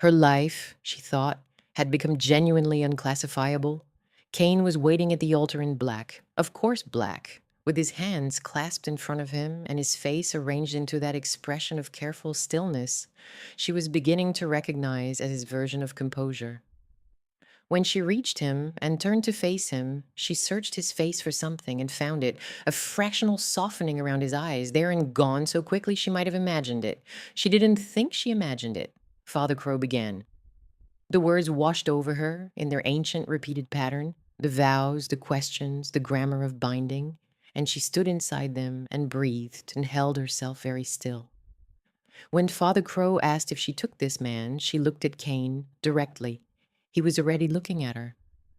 Her life, she thought, had become genuinely unclassifiable. Cain was waiting at the altar in black, of course black, with his hands clasped in front of him and his face arranged into that expression of careful stillness she was beginning to recognize as his version of composure. When she reached him and turned to face him, she searched his face for something and found it, a fractional softening around his eyes, there and gone so quickly she might have imagined it. She didn't think she imagined it. Father Crow began. The words washed over her in their ancient repeated pattern, the vows, the questions, the grammar of binding, and she stood inside them and breathed and held herself very still. When Father Crow asked if she took this man, she looked at Cain directly. He was already looking at her.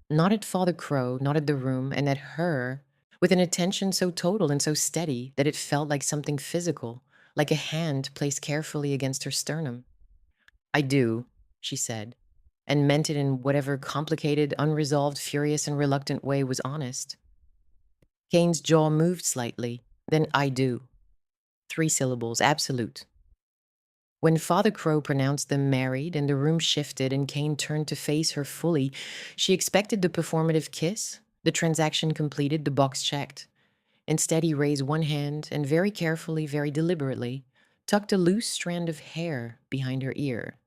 Not at Father Crow, not at the room, and at her, with an attention so total and so steady that it felt like something physical, like a hand placed carefully against her sternum. "I do," she said, and meant it in whatever complicated, unresolved, furious, and reluctant way was honest. Cain's jaw moved slightly. Then "I do." 3 syllables, absolute. When Father Crow pronounced them married and the room shifted and Cain turned to face her fully, she expected the performative kiss, the transaction completed, the box checked. Instead, he raised one hand and very carefully, very deliberately, tucked a loose strand of hair behind her ear.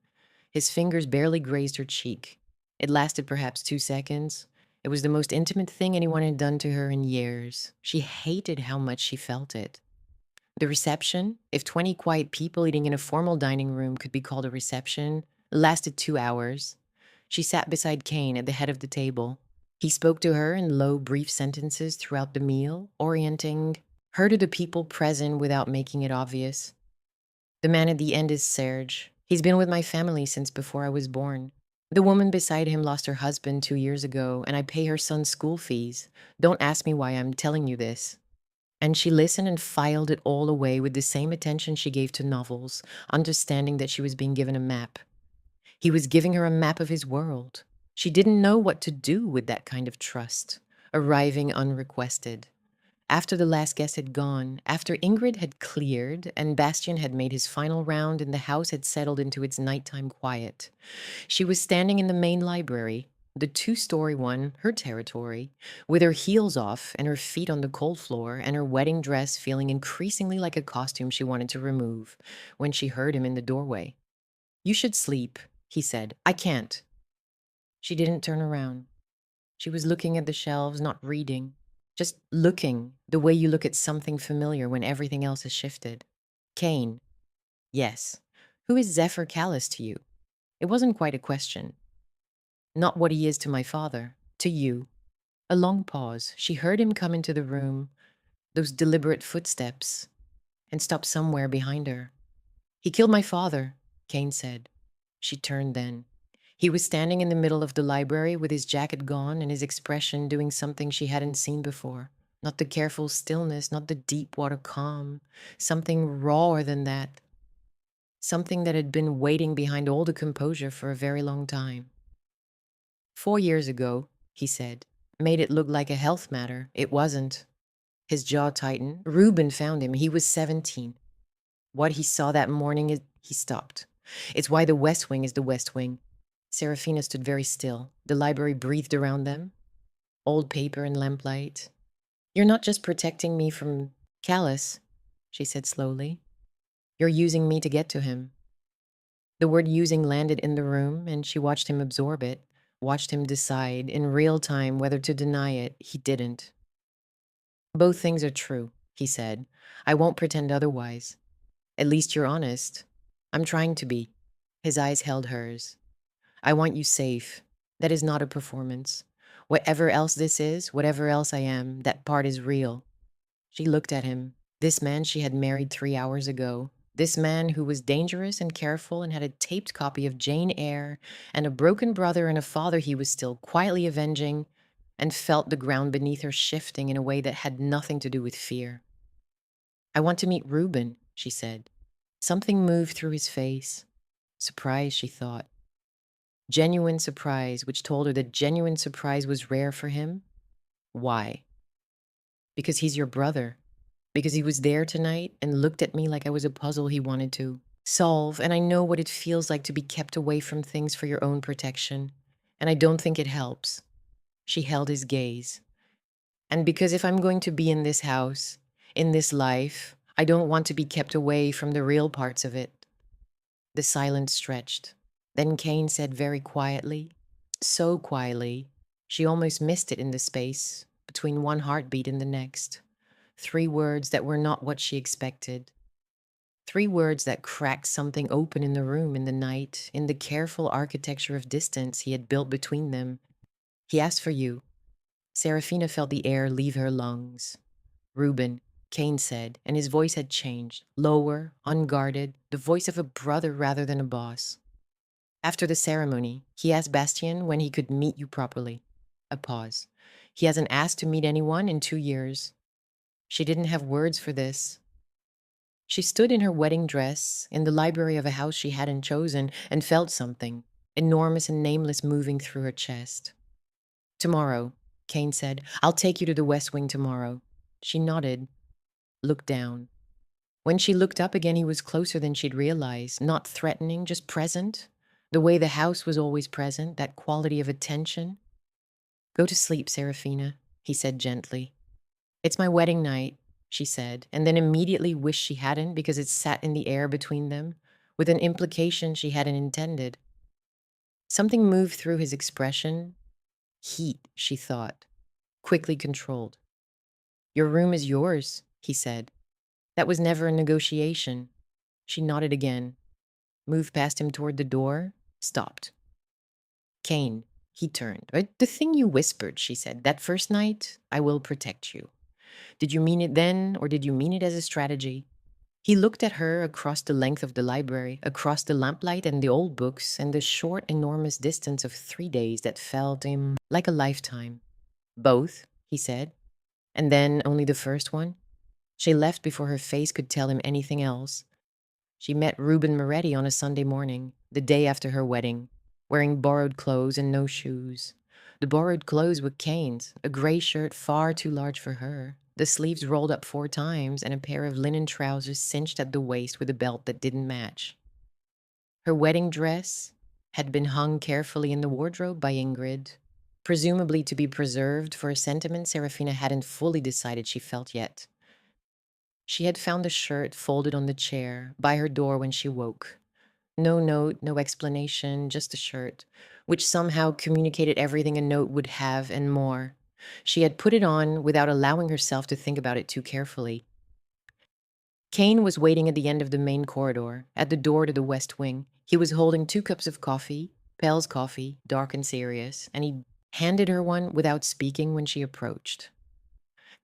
His fingers barely grazed her cheek. It lasted perhaps 2 seconds. It was the most intimate thing anyone had done to her in years. She hated how much she felt it. The reception, if 20 quiet people eating in a formal dining room could be called a reception, lasted 2 hours. She sat beside Cain at the head of the table. He spoke to her in low, brief sentences throughout the meal, orienting her to the people present without making it obvious. "The man at the end is Serge. He's been with my family since before I was born. The woman beside him lost her husband 2 years ago, and I pay her son's school fees. Don't ask me why I'm telling you this." And she listened and filed it all away with the same attention she gave to novels, understanding that she was being given a map. He was giving her a map of his world. She didn't know what to do with that kind of trust, arriving unrequested. After the last guest had gone, after Ingrid had cleared and Bastian had made his final round and the house had settled into its nighttime quiet, she was standing in the main library, the 2-story one, her territory, with her heels off and her feet on the cold floor and her wedding dress feeling increasingly like a costume she wanted to remove, when she heard him in the doorway. "You should sleep," he said. "I can't." She didn't turn around. She was looking at the shelves, not reading, just looking the way you look at something familiar when everything else has shifted. Cain. Yes. Who is Zephyr Callus to you? It wasn't quite a question. Not what he is to my father, to you. A long pause. She heard him come into the room, those deliberate footsteps, and stop somewhere behind her. "He killed my father," Cain said. She turned then. He was standing in the middle of the library with his jacket gone and his expression doing something she hadn't seen before. Not the careful stillness, not the deep water calm. Something rawer than that. Something that had been waiting behind all the composure for a very long time. 4 years ago, he said, made it look like a health matter. It wasn't. His jaw tightened. Reuben found him. He was 17. What he saw that morning, he stopped. It's why the West Wing is the West Wing. Seraphina stood very still. The library breathed around them, old paper and lamplight. You're not just protecting me from Callus, she said slowly. You're using me to get to him. The word using landed in the room, and she watched him absorb it, watched him decide in real time whether to deny it. He didn't. Both things are true, he said. I won't pretend otherwise. At least you're honest. I'm trying to be. His eyes held hers. I want you safe. That is not a performance. Whatever else this is, whatever else I am, that part is real. She looked at him. This man she had married 3 hours ago. This man who was dangerous and careful and had a taped copy of Jane Eyre and a broken brother and a father he was still quietly avenging, and felt the ground beneath her shifting in a way that had nothing to do with fear. I want to meet Reuben, she said. Something moved through his face. Surprise, she thought. Genuine surprise, which told her that genuine surprise was rare for him. Why? Because he's your brother. Because he was there tonight and looked at me like I was a puzzle he wanted to solve, and I know what it feels like to be kept away from things for your own protection, and I don't think it helps. She held his gaze. And because if I'm going to be in this house, in this life, I don't want to be kept away from the real parts of it. The silence stretched. Then Cain said very quietly, so quietly, she almost missed it in the space between one heartbeat and the next. 3 words that were not what she expected. 3 words that cracked something open in the room in the night, in the careful architecture of distance he had built between them. He asked for you. Seraphina felt the air leave her lungs. Reuben, Cain said, and his voice had changed, lower, unguarded, the voice of a brother rather than a boss. After the ceremony, he asked Bastien when he could meet you properly. A pause. He hasn't asked to meet anyone in 2 years. She didn't have words for this. She stood in her wedding dress in the library of a house she hadn't chosen and felt something, enormous and nameless, moving through her chest. Tomorrow, Cain said. I'll take you to the West Wing tomorrow. She nodded, looked down. When she looked up again, he was closer than she'd realized, not threatening, just present. The way the house was always present, that quality of attention. Go to sleep, Seraphina, he said gently. It's my wedding night, she said, and then immediately wished she hadn't because it sat in the air between them, with an implication she hadn't intended. Something moved through his expression. Heat, she thought, quickly controlled. Your room is yours, he said. That was never a negotiation. She nodded again, moved past him toward the door, stopped. Cain, he turned. The thing you whispered, she said, that first night, I will protect you. Did you mean it then, or did you mean it as a strategy? He looked at her across the length of the library, across the lamplight and the old books, and the short, enormous distance of 3 days that felt him like a lifetime. Both, he said. And then only the first one? She left before her face could tell him anything else. She met Reuben Moretti on a Sunday morning, the day after her wedding, wearing borrowed clothes and no shoes. The borrowed clothes were Cain's, a gray shirt far too large for her, the sleeves rolled up 4 times, and a pair of linen trousers cinched at the waist with a belt that didn't match. Her wedding dress had been hung carefully in the wardrobe by Ingrid, presumably to be preserved for a sentiment Seraphina hadn't fully decided she felt yet. She had found the shirt folded on the chair by her door when she woke. No note, no explanation, just a shirt, which somehow communicated everything a note would have and more. She had put it on without allowing herself to think about it too carefully. Cain was waiting at the end of the main corridor, at the door to the West Wing. He was holding 2 cups of coffee, Pell's coffee, dark and serious, and he handed her one without speaking when she approached.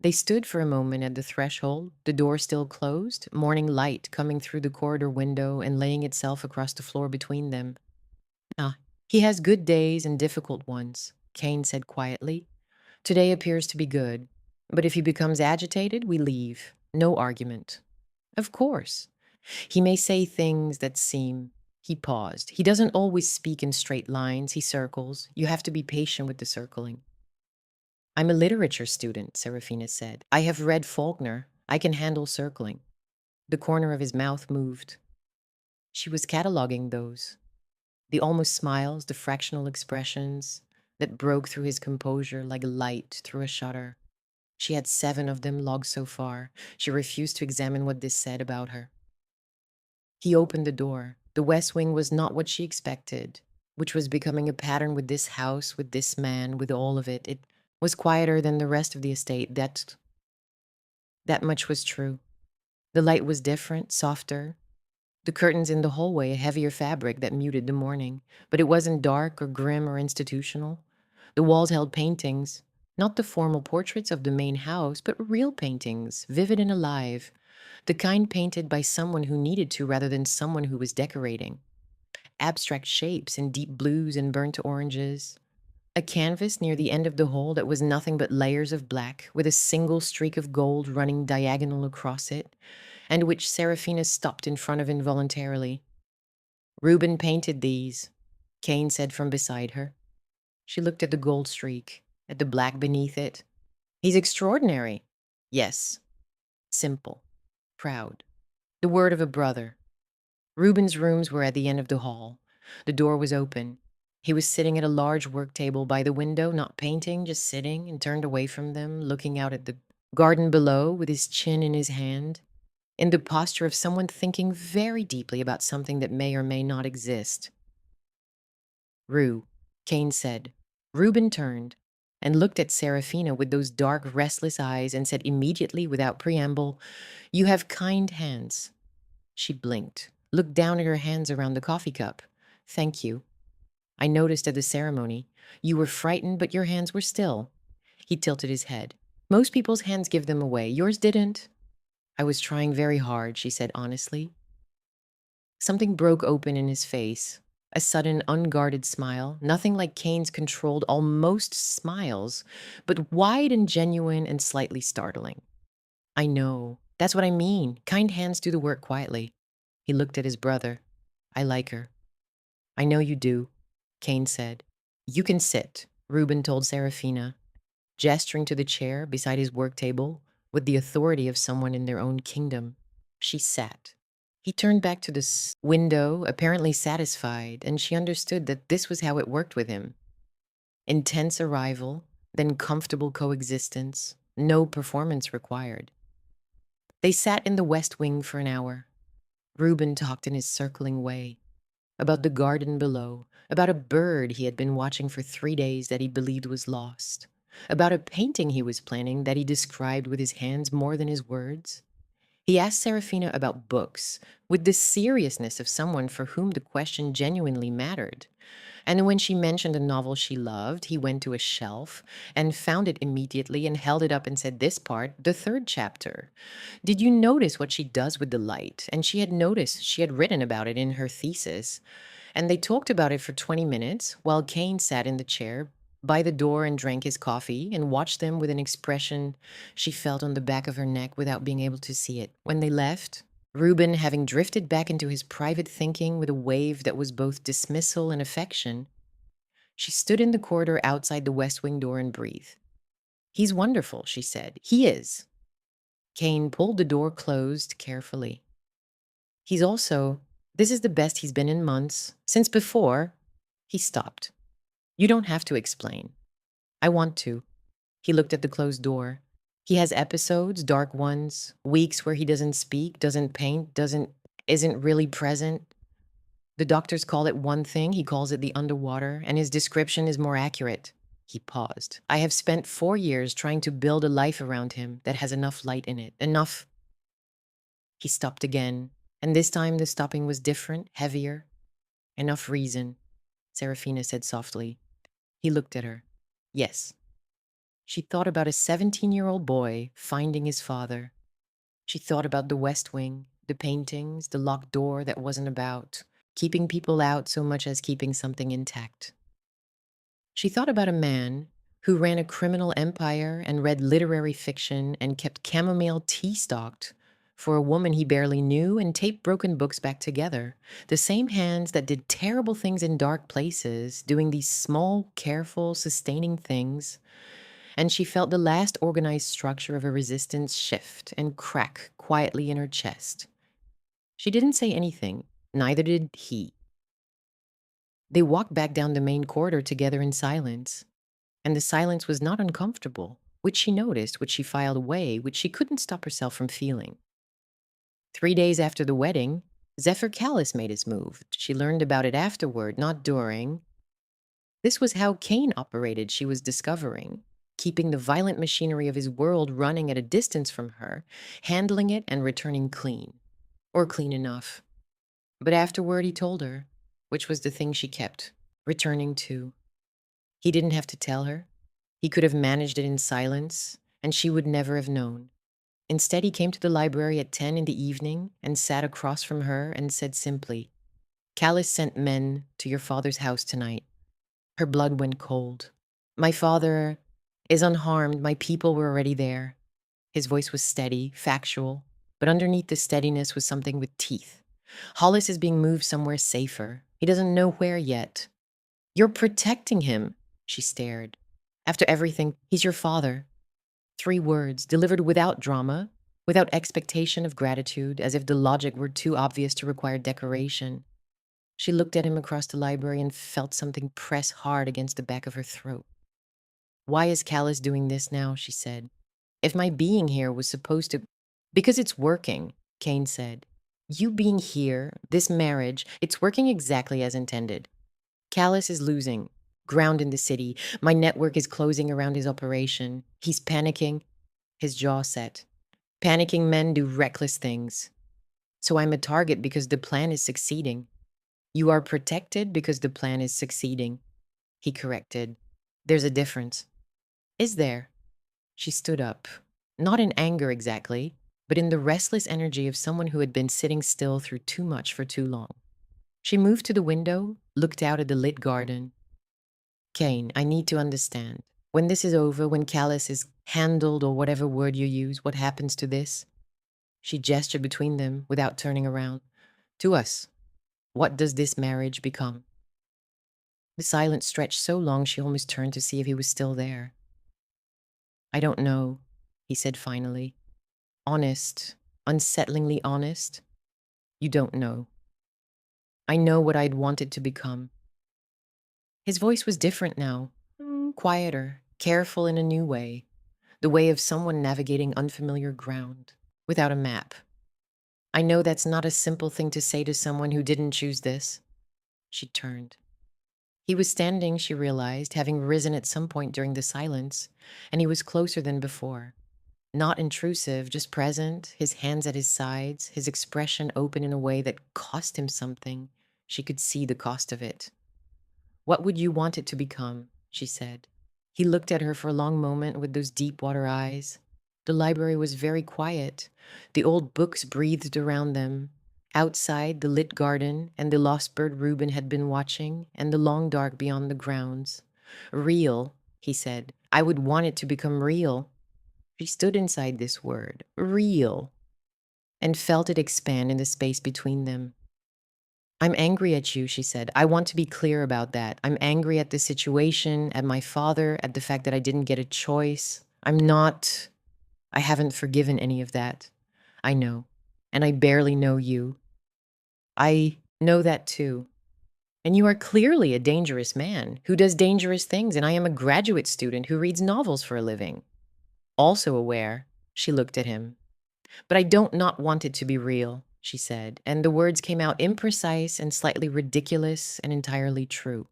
They stood for a moment at the threshold, the door still closed, morning light coming through the corridor window and laying itself across the floor between them. Ah, he has good days and difficult ones, Cain said quietly. Today appears to be good, but if he becomes agitated, we leave. No argument. Of course. He may say things that seem... He paused. He doesn't always speak in straight lines. He circles. You have to be patient with the circling. I'm a literature student, Seraphina said. I have read Faulkner. I can handle circling. The corner of his mouth moved. She was cataloging those. The almost smiles, the fractional expressions that broke through his composure like light through a shutter. She had 7 of them logged so far. She refused to examine what this said about her. He opened the door. The West Wing was not what she expected, which was becoming a pattern with this house, with this man, with all of it. It was quieter than the rest of the estate. That much was true. The light was different, softer. The curtains in the hallway, a heavier fabric that muted the morning. But it wasn't dark or grim or institutional. The walls held paintings, not the formal portraits of the main house, but real paintings, vivid and alive. The kind painted by someone who needed to rather than someone who was decorating. Abstract shapes in deep blues and burnt oranges. A canvas near the end of the hall that was nothing but layers of black, with a single streak of gold running diagonal across it, and which Seraphina stopped in front of involuntarily. "Reuben painted these," Cain said from beside her. She looked at the gold streak, at the black beneath it. "He's extraordinary." "Yes." Simple. Proud. The word of a brother. Reuben's rooms were at the end of the hall. The door was open. He was sitting at a large work table by the window, not painting, just sitting and turned away from them, looking out at the garden below with his chin in his hand, in the posture of someone thinking very deeply about something that may or may not exist. "Rue," Cain said. Reuben turned and looked at Seraphina with those dark, restless eyes and said immediately, without preamble, "You have kind hands." She blinked, looked down at her hands around the coffee cup. "Thank you. I noticed at the ceremony. You were frightened, but your hands were still." He tilted his head. "Most people's hands give them away. Yours didn't." "I was trying very hard," she said honestly. Something broke open in his face. A sudden, unguarded smile, nothing like Cain's controlled, almost smiles, but wide and genuine and slightly startling. "I know. That's what I mean. Kind hands do the work quietly." He looked at his brother. "I like her." "I know you do," Cain said. "You can sit," Reuben told Seraphina, gesturing to the chair beside his work table with the authority of someone in their own kingdom. She sat. He turned back to the window, apparently satisfied, and she understood that this was how it worked with him. Intense arrival, then comfortable coexistence, no performance required. They sat in the West Wing for an hour. Reuben talked in his circling way about the garden below, about a bird he had been watching for 3 days that he believed was lost, about a painting he was planning that he described with his hands more than his words. He asked Seraphina about books, with the seriousness of someone for whom the question genuinely mattered. And when she mentioned a novel she loved, he went to a shelf and found it immediately and held it up and said, "This part, the 3rd chapter. Did you notice what she does with the light?" And she had noticed, she had written about it in her thesis. And they talked about it for 20 minutes while Cain sat in the chair by the door and drank his coffee and watched them with an expression she felt on the back of her neck without being able to see it. When they left, Reuben, having drifted back into his private thinking with a wave that was both dismissal and affection, she stood in the corridor outside the West Wing door and breathed. "He's wonderful," she said. "He is." Cain pulled the door closed carefully. "He's also, this is the best he's been in months, since before." He stopped. "You don't have to explain." "I want to." He looked at the closed door. "He has episodes, dark ones, weeks where he doesn't speak, doesn't paint, isn't really present. The doctors call it one thing, he calls it the underwater, and his description is more accurate." He paused. "I have spent 4 years trying to build a life around him that has enough light in it, enough." He stopped again, and this time the stopping was different, heavier. "Enough reason," Seraphina said softly. He looked at her. "Yes." She thought about a 17-year-old boy finding his father. She thought about the West Wing, the paintings, the locked door that wasn't about keeping people out so much as keeping something intact. She thought about a man who ran a criminal empire and read literary fiction and kept chamomile tea stocked for a woman he barely knew and taped broken books back together. The same hands that did terrible things in dark places, doing these small, careful, sustaining things. And she felt the last organized structure of a resistance shift and crack quietly in her chest. She didn't say anything, neither did he. They walked back down the main corridor together in silence. And the silence was not uncomfortable, which she noticed, which she filed away, which she couldn't stop herself from feeling. 3 days after the wedding, Zephyr Callis made his move. She learned about it afterward, not during. This was how Cain operated, she was discovering, keeping the violent machinery of his world running at a distance from her, handling it and returning clean, or clean enough. But afterward, he told her, which was the thing she kept returning to. He didn't have to tell her. He could have managed it in silence, and she would never have known. Instead, he came to the library at 10 in the evening and sat across from her and said simply, "Callis sent men to your father's house tonight." Her blood went cold. "My father is unharmed. My people were already there." His voice was steady, factual, but underneath the steadiness was something with teeth. "Hollis is being moved somewhere safer. He doesn't know where yet." "You're protecting him," she stared. "After everything, he's your father." 3 words, delivered without drama, without expectation of gratitude, as if the logic were too obvious to require decoration. She looked at him across the library and felt something press hard against the back of her throat. "Why is Callis doing this now?" she said. "If my being here was supposed to—" "Because it's working," Cain said. "You being here, this marriage, it's working exactly as intended. Callis is losing ground in the city. My network is closing around his operation. He's panicking." His jaw set. "Panicking men do reckless things. So I'm a target because the plan is succeeding." "You are protected because the plan is succeeding," he corrected. "There's a difference." "Is there?" She stood up, not in anger exactly, but in the restless energy of someone who had been sitting still through too much for too long. She moved to the window, looked out at the lit garden. "Cain, I need to understand. When this is over, when Callis is handled, or whatever word you use, what happens to this?" She gestured between them without turning around. "To us. What does this marriage become?" The silence stretched so long she almost turned to see if he was still there. "I don't know," he said finally. "Honest, unsettlingly honest. You don't know. I know what I'd wanted to become." His voice was different now, quieter, careful in a new way, the way of someone navigating unfamiliar ground, without a map. "I know that's not a simple thing to say to someone who didn't choose this." She turned. He was standing, she realized, having risen at some point during the silence, and he was closer than before. Not intrusive, just present, his hands at his sides, his expression open in a way that cost him something. She could see the cost of it. "What would you want it to become?" she said. He looked at her for a long moment with those deep water eyes. The library was very quiet. The old books breathed around them. Outside, the lit garden and the lost bird Reuben had been watching, and the long dark beyond the grounds. "Real," he said. "I would want it to become real." She stood inside this word, real, and felt it expand in the space between them. "I'm angry at you," she said. "I want to be clear about that. I'm angry at the situation, at my father, at the fact that I didn't get a choice. I haven't forgiven any of that. I know. And I barely know you. I know that too. And you are clearly a dangerous man who does dangerous things, and I am a graduate student who reads novels for a living." Also aware, she looked at him. "But I don't not want it to be real," she said, and the words came out imprecise and slightly ridiculous and entirely true.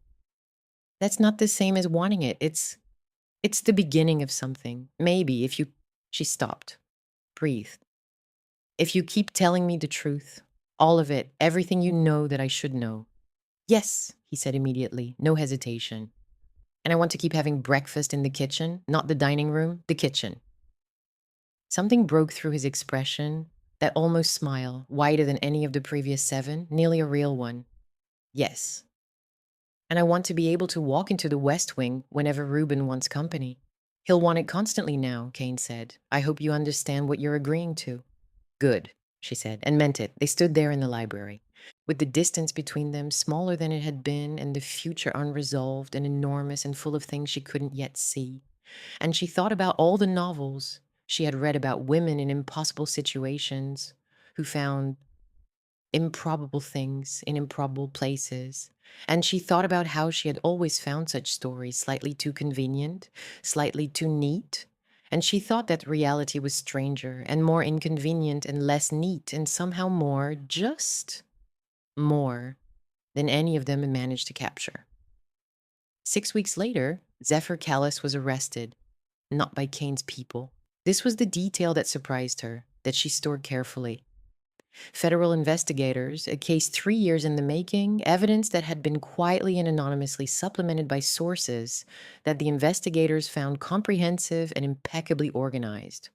"That's not the same as wanting it. It's the beginning of something. Maybe if you—" She stopped, breathed. "If you keep telling me the truth, all of it, everything you know that I should know." "Yes," he said immediately, no hesitation. "And I want to keep having breakfast in the kitchen, not the dining room, the kitchen." Something broke through his expression, that almost smile, wider than any of the previous 7, nearly a real one. "Yes. And I want to be able to walk into the West Wing whenever Reuben wants company." "He'll want it constantly now," Cain said. "I hope you understand what you're agreeing to." "Good," she said, and meant it. They stood there in the library, with the distance between them smaller than it had been, and the future unresolved and enormous and full of things she couldn't yet see. And she thought about all the novels she had read about women in impossible situations who found improbable things in improbable places. And she thought about how she had always found such stories slightly too convenient, slightly too neat. And she thought that reality was stranger and more inconvenient and less neat and somehow more, just more, than any of them had managed to capture. 6 weeks later, Zephyr Callis was arrested, not by Cain's people. This was the detail that surprised her, that she stored carefully. Federal investigators, a case 3 years in the making, evidence that had been quietly and anonymously supplemented by sources that the investigators found comprehensive and impeccably organized.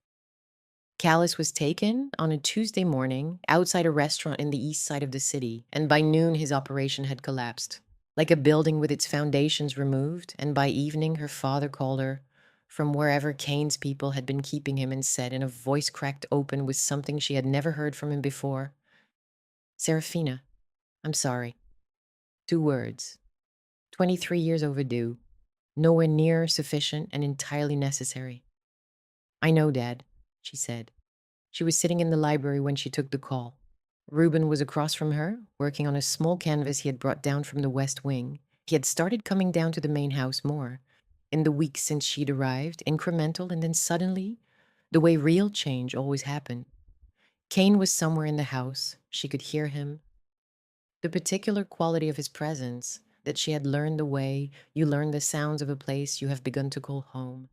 Callis was taken on a Tuesday morning outside a restaurant in the east side of the city, and by noon his operation had collapsed. Like a building with its foundations removed, and by evening her father called her from wherever Cain's people had been keeping him and said in a voice cracked open with something she had never heard from him before, "Seraphina, I'm sorry." 2 words. 23 years overdue. Nowhere near sufficient and entirely necessary. "I know, Dad," she said. She was sitting in the library when she took the call. Reuben was across from her, working on a small canvas he had brought down from the West Wing. He had started coming down to the main house more. In the weeks since she'd arrived, incremental, and then suddenly, the way real change always happened. Cain was somewhere in the house. She could hear him. The particular quality of his presence, that she had learned the way you learn the sounds of a place you have begun to call home.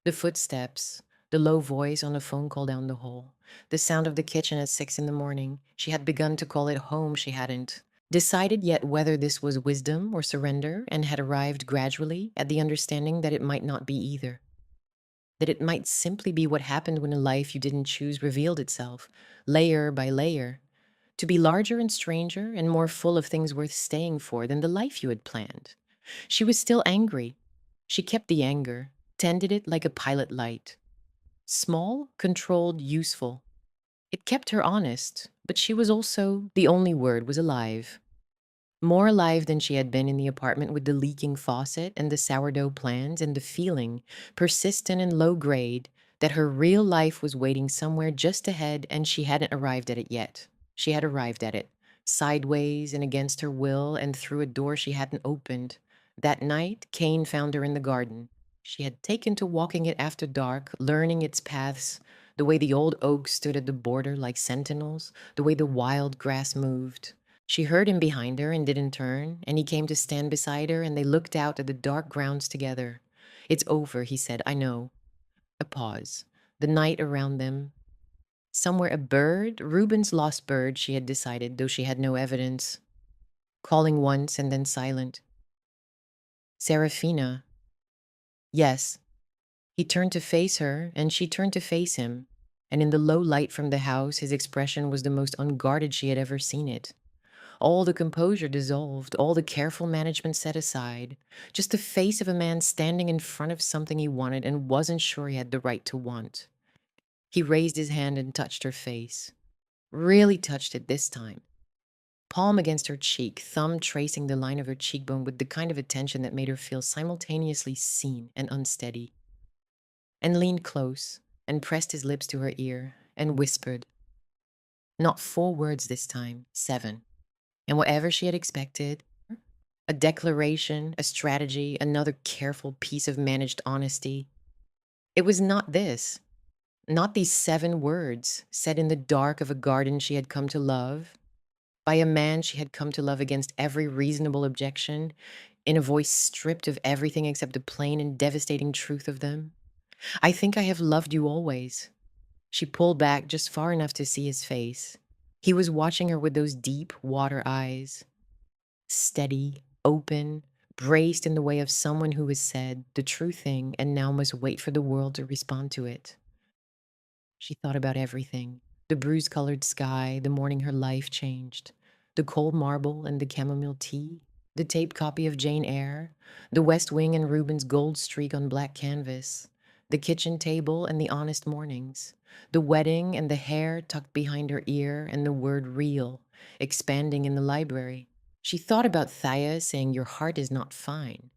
The footsteps, the low voice on a phone call down the hall, the sound of the kitchen at 6 in the morning. She had begun to call it home. She hadn't decided yet whether this was wisdom or surrender, and had arrived gradually at the understanding that it might not be either. That it might simply be what happened when a life you didn't choose revealed itself, layer by layer, to be larger and stranger and more full of things worth staying for than the life you had planned. She was still angry. She kept the anger, tended it like a pilot light. Small, controlled, useful. It kept her honest, but she was also, the only word was alive. More alive than she had been in the apartment with the leaking faucet and the sourdough plans and the feeling, persistent and low grade, that her real life was waiting somewhere just ahead and she hadn't arrived at it yet. She had arrived at it, sideways and against her will and through a door she hadn't opened. That night, Cain found her in the garden. She had taken to walking it after dark, learning its paths, the way the old oaks stood at the border like sentinels, the way the wild grass moved. She heard him behind her and didn't turn, and he came to stand beside her, and they looked out at the dark grounds together. "It's over," he said. "I know." A pause. The night around them. Somewhere a bird, Reuben's lost bird, she had decided, though she had no evidence. Calling once and then silent. "Seraphina." "Yes." He turned to face her, and she turned to face him. And in the low light from the house, his expression was the most unguarded she had ever seen it. All the composure dissolved, all the careful management set aside. Just the face of a man standing in front of something he wanted and wasn't sure he had the right to want. He raised his hand and touched her face. Really touched it this time. Palm against her cheek, thumb tracing the line of her cheekbone with the kind of attention that made her feel simultaneously seen and unsteady. And leaned close and pressed his lips to her ear and whispered. Not 4 words this time, 7. And whatever she had expected, a declaration, a strategy, another careful piece of managed honesty, it was not this. Not these 7 words said in the dark of a garden she had come to love, by a man she had come to love against every reasonable objection, in a voice stripped of everything except the plain and devastating truth of them. "I think I have loved you always." She pulled back just far enough to see his face. He was watching her with those deep water eyes. Steady, open, braced in the way of someone who has said the true thing and now must wait for the world to respond to it. She thought about everything. The bruise-colored sky, the morning her life changed, the cold marble and the chamomile tea, the taped copy of Jane Eyre, the West Wing and Reuben's gold streak on black canvas, the kitchen table and the honest mornings, the wedding and the hair tucked behind her ear and the word real expanding in the library. She thought about Thaya saying your heart is not fine.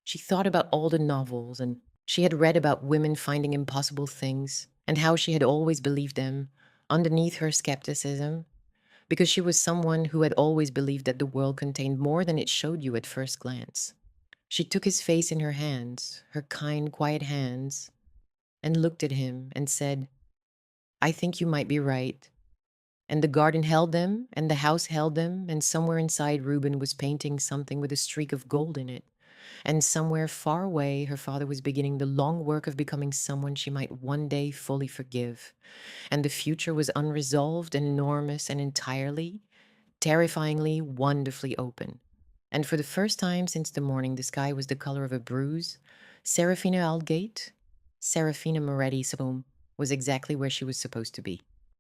She thought about all the novels and she had read about women finding impossible things and how she had always believed them underneath her skepticism. because she was someone who had always believed that the world contained more than it showed you at first glance. She took his face in her hands, her kind, quiet hands, and looked at him and said, I think you might be right. And the garden held them, and the house held them, and somewhere inside Reuben was painting something with a streak of gold in it. And somewhere far away, her father was beginning the long work of becoming someone she might one day fully forgive. And the future was unresolved and enormous and entirely, terrifyingly, wonderfully open. And for the first time since the morning the sky was the color of a bruise, Seraphina Aldgate, Seraphina Moretti's home, was exactly where she was supposed to be.